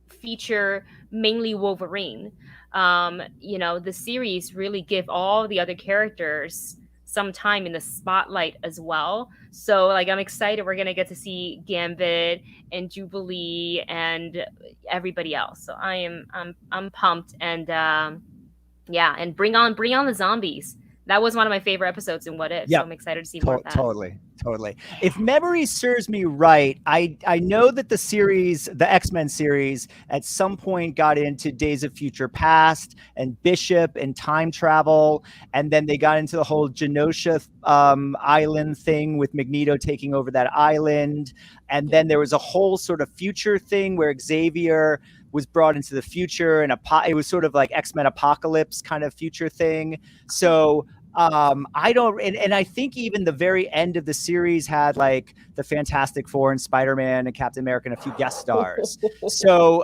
B: feature mainly Wolverine. You know, the series really give all the other characters some time in the spotlight as well. So like I'm excited we're gonna get to see Gambit and Jubilee and everybody else. So I'm pumped, and yeah, and bring on the zombies. That was one of my favorite episodes in What If.
A: Yep.
B: So I'm excited to see more of that.
A: Totally. If memory serves me right, I know that the series, the X-Men series, at some point got into Days of Future Past and Bishop and time travel, and then they got into the whole Genosha island thing with Magneto taking over that island, and then there was a whole sort of future thing where Xavier was brought into the future, and it was sort of like X-Men Apocalypse kind of future thing. So I don't, and I think even the very end of the series had like the Fantastic Four and Spider-Man and Captain America and a few guest stars. So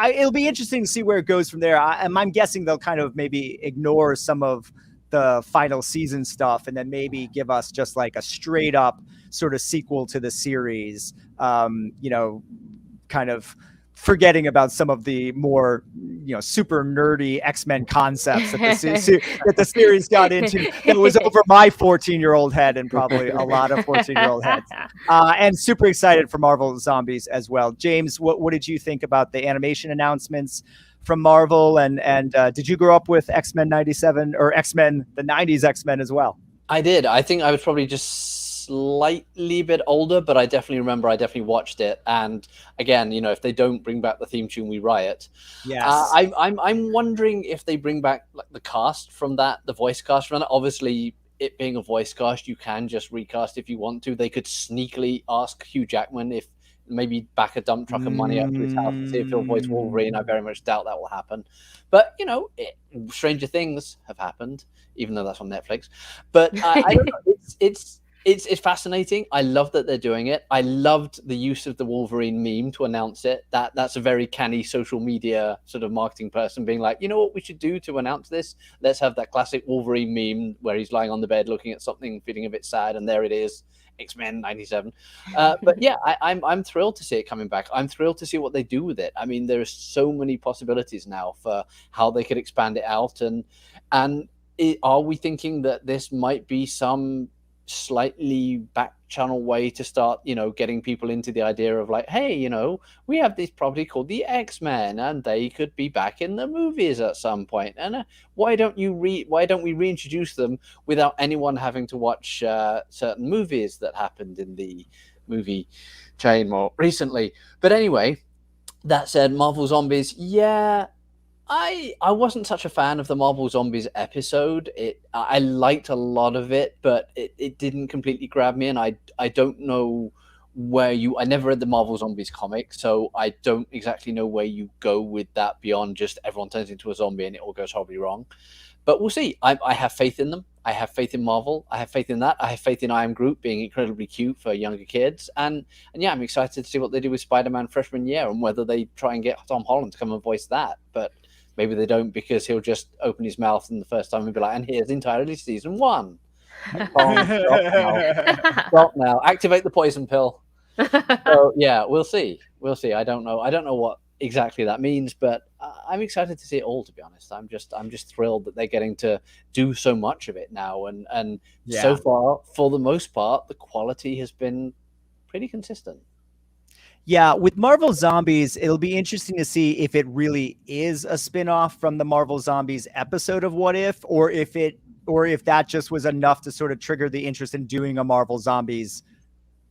A: it'll be interesting to see where it goes from there. I'm guessing they'll kind of maybe ignore some of the final season stuff and then maybe give us just like a straight up sort of sequel to the series, you know, kind of forgetting about some of the more, you know, super nerdy X-Men concepts that the series got into. That was over my 14-year-old head and probably a lot of 14-year-old heads. And super excited for Marvel Zombies as well. James, what did you think about the animation announcements from Marvel? And did you grow up with X-Men 97 or X-Men, the 90s X-Men as well?
C: I did. I think I was probably just slightly bit older, but I definitely remember I definitely watched it. And again, you know, if they don't bring back the theme tune, we riot.
A: Yes.
C: I'm wondering if they bring back like the cast from that, the voice cast from that. Obviously, it being a voice cast, you can just recast if you want to. They could sneakily ask Hugh Jackman if maybe back a dump truck of money up to his house to see if he'll voice Wolverine. I very much doubt that will happen. But, you know, stranger things have happened, even though that's on Netflix. But I don't know. It's fascinating. I love that they're doing it. I loved the use of the Wolverine meme to announce it. That's a very canny social media sort of marketing person being like, you know what we should do to announce this? Let's have that classic Wolverine meme where he's lying on the bed looking at something, feeling a bit sad, and there it is, X-Men 97. But yeah, I'm thrilled to see it coming back. I'm thrilled to see what they do with it. I mean, there's so many possibilities now for how they could expand it out. Are we thinking that this might be some slightly back channel way to start, you know, getting people into the idea of like, hey, you know, we have this property called the X-Men and they could be back in the movies at some point, and why don't we reintroduce them without anyone having to watch certain movies that happened in the movie chain more recently? But anyway, that said, Marvel Zombies, yeah, I wasn't such a fan of the Marvel Zombies episode. I liked a lot of it, but it didn't completely grab me, and I don't know where I never read the Marvel Zombies comic, so I don't exactly know where you go with that beyond just everyone turns into a zombie and it all goes horribly wrong. But we'll see. I have faith in them. I have faith in Marvel. I have faith in that. I have faith in I Am Groot being incredibly cute for younger kids. And yeah, I'm excited to see what they do with Spider-Man freshman year and whether they try and get Tom Holland to come and voice that. But maybe they don't, because he'll just open his mouth and the first time he'll be like, and here's entirely season 1. Stop now. Activate the poison pill. So yeah, we'll see. I don't know what exactly that means, but I'm excited to see it all, to be honest. I'm just thrilled that they're getting to do so much of it now. And so far, for the most part, the quality has been pretty consistent.
A: Yeah, with Marvel Zombies, it'll be interesting to see if it really is a spin-off from the Marvel Zombies episode of What If, or if that just was enough to sort of trigger the interest in doing a Marvel Zombies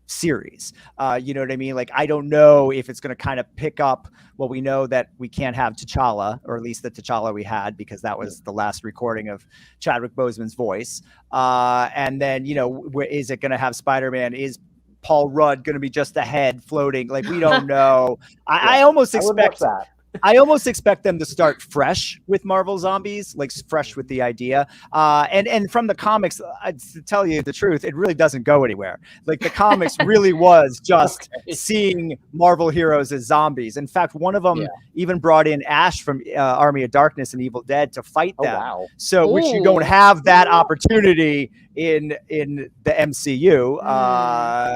A: series. You know what I mean? Like, I don't know if it's going to kind of pick up. Well, we know that we can't have T'Challa, or at least the T'Challa we had, because that was the last recording of Chadwick Boseman's voice. And then, you know, is it going to have Spider-Man? Is Paul Rudd going to be just a head floating? Like, we don't know. I almost expect that. I almost expect them to start fresh with Marvel Zombies, like fresh with the idea. And from the comics, to tell you the truth, it really doesn't go anywhere. Like the comics really was just seeing Marvel heroes as zombies. In fact, one of them even brought in Ash from Army of Darkness and Evil Dead to fight them.
C: Wow.
A: So which you don't have that opportunity in the MCU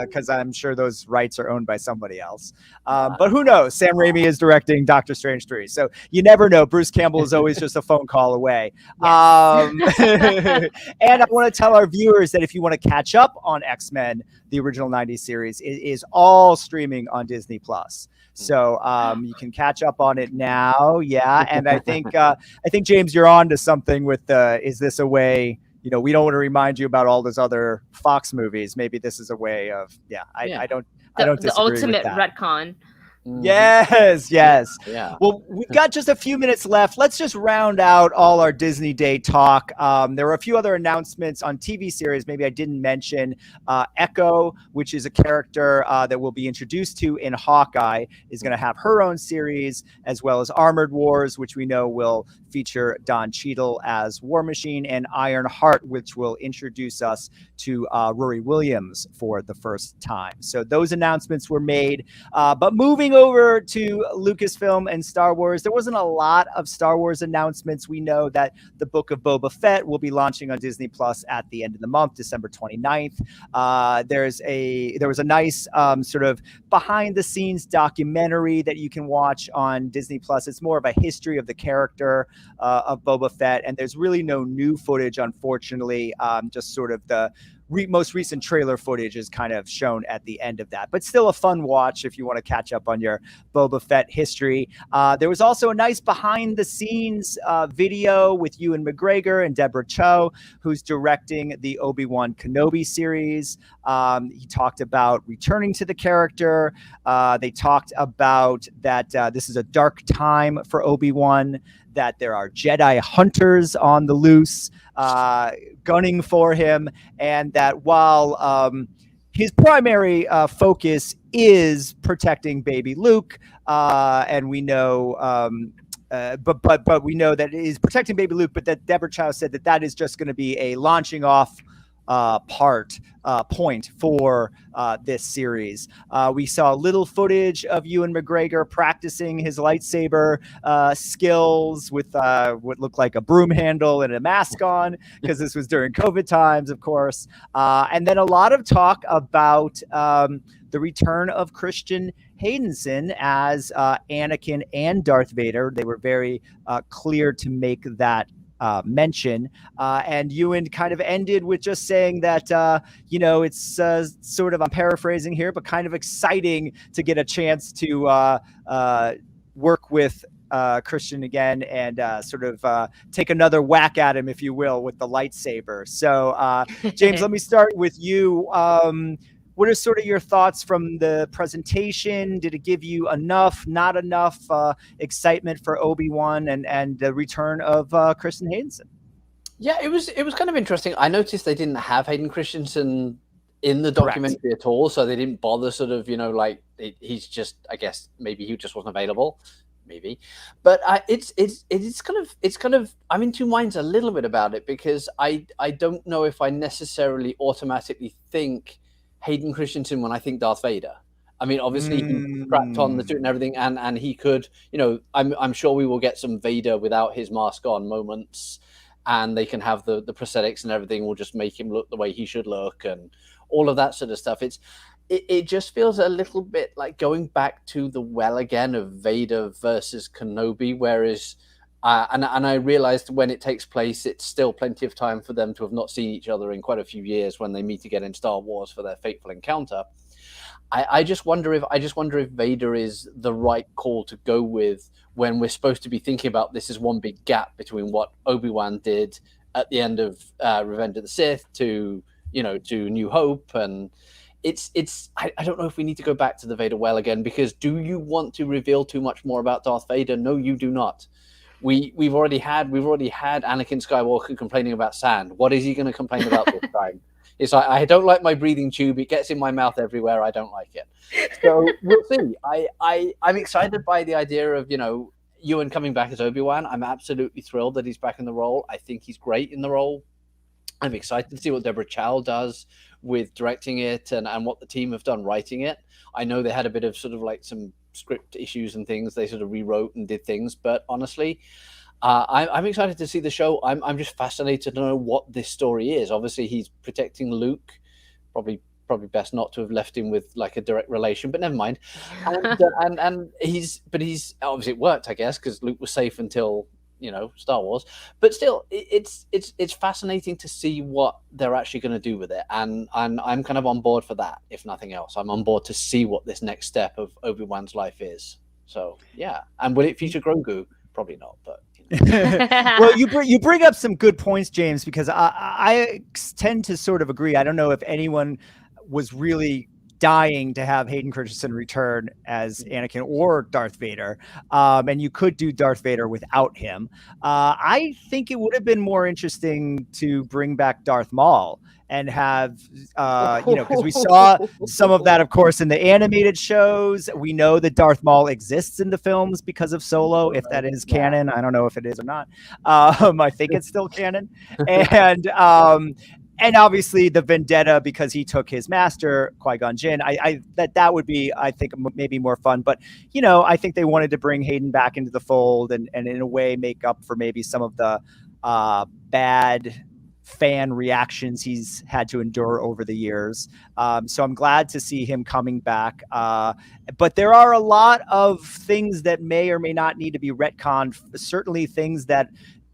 A: because I'm sure those rights are owned by somebody else. But who knows? Sam Raimi is directing Doctor Strange 3. So you never know. Bruce Campbell is always just a phone call away. And I want to tell our viewers that if you want to catch up on X-Men, the original 90s series, it is all streaming on Disney Plus. So you can catch up on it now. Yeah. And I think James, you're on to something with is this a way, we don't want to remind you about all those other Fox movies. Maybe this is a way of, I don't disagree
B: the ultimate
A: with that.
B: retcon.
A: Yes.
C: Yeah.
A: Well, we've got just a few minutes left. Let's just round out all our Disney Day talk. There were a few other announcements on TV series. Maybe I didn't mention Echo, which is a character that we'll be introduced to in Hawkeye, is going to have her own series, as well as Armored Wars, which we know will feature Don Cheadle as War Machine, and Ironheart, which will introduce us to Rory Williams for the first time. So those announcements were made. But moving over to Lucasfilm and Star Wars, there wasn't a lot of Star Wars announcements. We know that the Book of Boba Fett will be launching on Disney Plus at the end of the month, December 29th. There was a nice sort of behind the scenes documentary that you can watch on Disney Plus. It's more of a history of the character of Boba Fett, and there's really no new footage, unfortunately. Just sort of the most recent trailer footage is kind of shown at the end of that, but still a fun watch if you want to catch up on your Boba Fett history. There was also a nice behind the scenes video with Ewan McGregor and Deborah Chow, who's directing the Obi-Wan Kenobi series. He talked about returning to the character. They talked about that this is a dark time for Obi-Wan, that there are Jedi hunters on the loose gunning for him, and that while his primary focus is protecting baby Luke, and we know but we know that it is protecting baby Luke, but that Deborah Chow said that is just going to be a launching off point for this series. We saw little footage of Ewan McGregor practicing his lightsaber skills with what looked like a broom handle and a mask on, because this was during COVID times, of course. And then a lot of talk about the return of Christian Haydenson as Anakin and Darth Vader. They were very clear to make that mention, and Ewan kind of ended with just saying that it's sort of, I'm paraphrasing here, but kind of exciting to get a chance to work with Christian again and sort of take another whack at him, if you will, with the lightsaber. So James, let me start with you. What are sort of your thoughts from the presentation? Did it give you enough, not enough excitement for Obi-Wan and the return of Kristen Haydenson?
C: Yeah, it was kind of interesting. I noticed they didn't have Hayden Christensen in the documentary at all, so they didn't bother sort of, he's just, I guess maybe he just wasn't available, maybe. But it's kind of I'm in two minds a little bit about it, because I don't know if I necessarily automatically think Hayden Christensen when I think Darth Vader. I mean, obviously he strapped on the suit and everything, and he could, I'm sure we will get some Vader without his mask on moments, and they can have the prosthetics and everything will just make him look the way he should look and all of that sort of stuff. It just feels a little bit like going back to the well again of Vader versus Kenobi, whereas and I realized when it takes place, it's still plenty of time for them to have not seen each other in quite a few years when they meet again in Star Wars for their fateful encounter. I just wonder if Vader is the right call to go with when we're supposed to be thinking about this as one big gap between what Obi-Wan did at the end of Revenge of the Sith to New Hope. And I don't know if we need to go back to the Vader well again, because do you want to reveal too much more about Darth Vader? No, you do not. We've already had Anakin Skywalker complaining about sand. What is he going to complain about this time? It's like, I don't like my breathing tube. It gets in my mouth everywhere. I don't like it. So we'll see. I'm excited by the idea of, Ewan coming back as Obi-Wan. I'm absolutely thrilled that he's back in the role. I think he's great in the role. I'm excited to see what Deborah Chow does with directing it and what the team have done writing it. I know they had a bit of sort of like some script issues and things. They sort of rewrote and did things, but honestly, I'm excited to see the show. I'm just fascinated to know what this story is. Obviously, he's protecting Luke. Probably best not to have left him with like a direct relation, but never mind. And he's obviously it worked, I guess, because Luke was safe until Star Wars. But still, it's fascinating to see what they're actually going to do with it, and I'm kind of on board for that. If nothing else, I'm on board to see what this next step of Obi-Wan's life is. So yeah, and will it feature Grogu? Probably not, but.
A: Well, you bring up some good points, James, because I tend to sort of agree. I don't know if anyone was really dying to have Hayden Christensen return as Anakin or Darth Vader, and you could do Darth Vader without him. I think it would have been more interesting to bring back Darth Maul and have, because we saw some of that, of course, in the animated shows. We know that Darth Maul exists in the films because of Solo, if that is canon. I don't know if it is or not. I think it's still canon. And obviously the vendetta because he took his master, Qui-Gon Jinn. That would be, I think, maybe more fun. But, I think they wanted to bring Hayden back into the fold and in a way make up for maybe some of the bad fan reactions he's had to endure over the years. So I'm glad to see him coming back. But there are a lot of things that may or may not need to be retconned. Certainly things that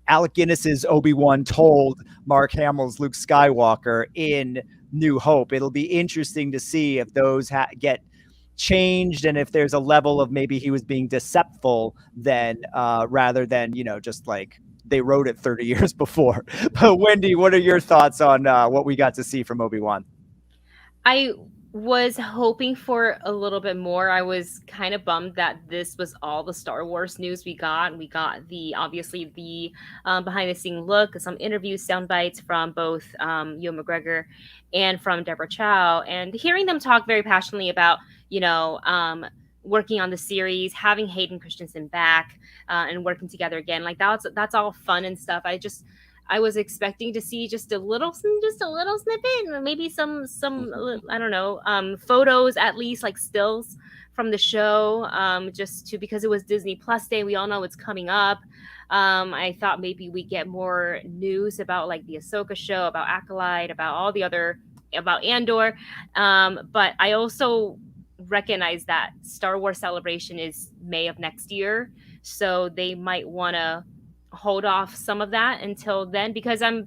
A: Alec Guinness's Obi-Wan told Mark Hamill's Luke Skywalker in New Hope. It'll be interesting to see if those get changed and if there's a level of maybe he was being deceptive then rather than, just like they wrote it 30 years before. But Wendy, what are your thoughts on what we got to see from Obi-Wan?
B: I was hoping for a little bit more. I was kind of bummed that this was all the Star Wars news we got. We got obviously the behind the scene look, some interviews, sound bites from both Ewan McGregor and from Deborah Chow, and hearing them talk very passionately about, working on the series, having Hayden Christensen back and working together again. Like that's all fun and stuff. I was expecting to see just a little snippet, maybe some I don't know, photos, at least like stills from the show, because it was Disney Plus Day. We all know it's coming up. I thought maybe we get more news about like the Ahsoka show, about Acolyte, about about Andor. But I also recognize that Star Wars Celebration is May of next year, so they might want to hold off some of that until then, because I'm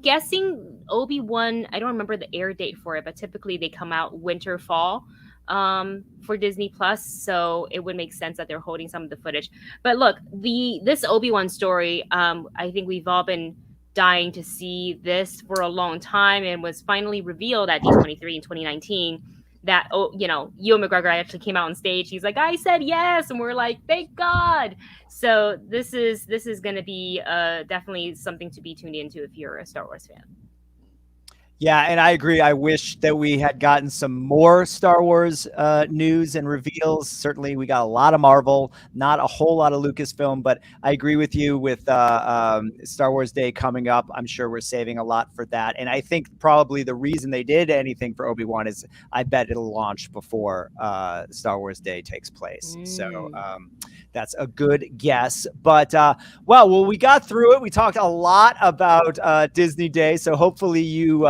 B: guessing Obi-Wan, I don't remember the air date for it, but typically they come out winter fall for Disney Plus, so it would make sense that they're holding some of the footage. But look, this Obi-Wan story, I think we've all been dying to see this for a long time, and was finally revealed at D23 in 2019 that, Ewan McGregor actually came out on stage. He's like, I said yes. And we're like, thank God. So this is going to be definitely something to be tuned into if you're a Star Wars fan.
A: Yeah, and I agree. I wish that we had gotten some more Star Wars news and reveals. Certainly, we got a lot of Marvel, not a whole lot of Lucasfilm, but I agree with you with Star Wars Day coming up. I'm sure we're saving a lot for that. And I think probably the reason they did anything for Obi-Wan is I bet it'll launch before Star Wars Day takes place. So that's a good guess. But, well, we got through it. We talked a lot about Disney Day, so hopefully you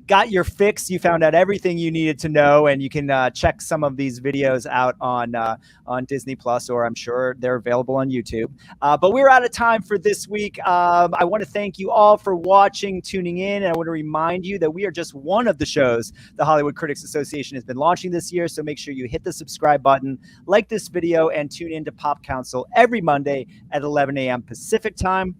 A: got your fix. You found out everything you needed to know, and you can check some of these videos out on Disney Plus, or I'm sure they're available on YouTube. But we're out of time for this week. I want to thank you all for watching, tuning in, and I want to remind you that we are just one of the shows the Hollywood Critics Association has been launching this year, so make sure you hit the subscribe button, like this video, and tune in to Pop Council every Monday at 11 a.m. Pacific time.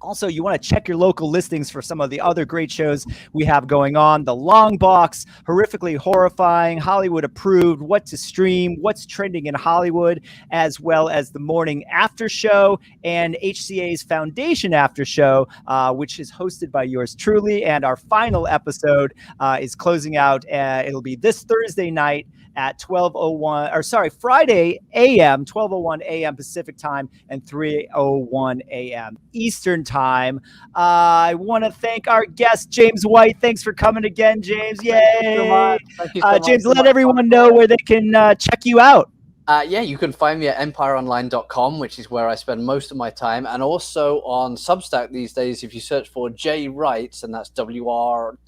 A: Also, you want to check your local listings for some of the other great shows we have going on. The Long Box, Horrifically Horrifying, Hollywood Approved, What to Stream, What's Trending in Hollywood, as well as the Morning After Show and HCA's Foundation After Show, which is hosted by yours truly. And our final episode is closing out. It'll be this Thursday night at 12:01, or sorry, Friday a.m., 12:01 a.m. Pacific time and 3:01 a.m. Eastern time. I want to thank our guest, James White. Thanks for coming again, James. Yay.
C: Thank you so much. Thank you so much.
A: James, let everyone know where they can check you out.
C: Yeah, you can find me at empireonline.com, which is where I spend most of my time, and also on Substack these days. If you search for J Writes, and that's WRITES,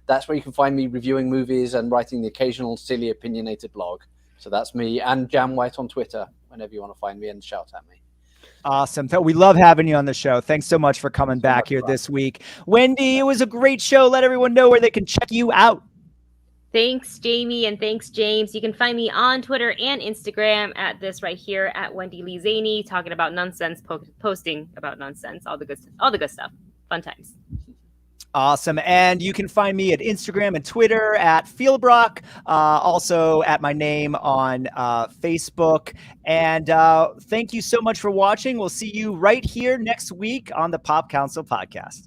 C: that's where you can find me reviewing movies and writing the occasional silly opinionated blog. So that's me, and Jam White on Twitter, whenever you want to find me and shout at me.
A: Awesome. We love having you on the show. Thanks so much for coming back here this week. Wendy, it was a great show. Let everyone know where they can check you out.
B: Thanks, Jamie, and thanks, James. You can find me on Twitter and Instagram at this right here at Wendy Lee Szany, talking about nonsense, posting about nonsense, all the good stuff. Fun times.
A: Awesome. And you can find me at Instagram and Twitter at Philbrick, also at my name on Facebook. And thank you so much for watching. We'll see you right here next week on the Pop Council Podcast.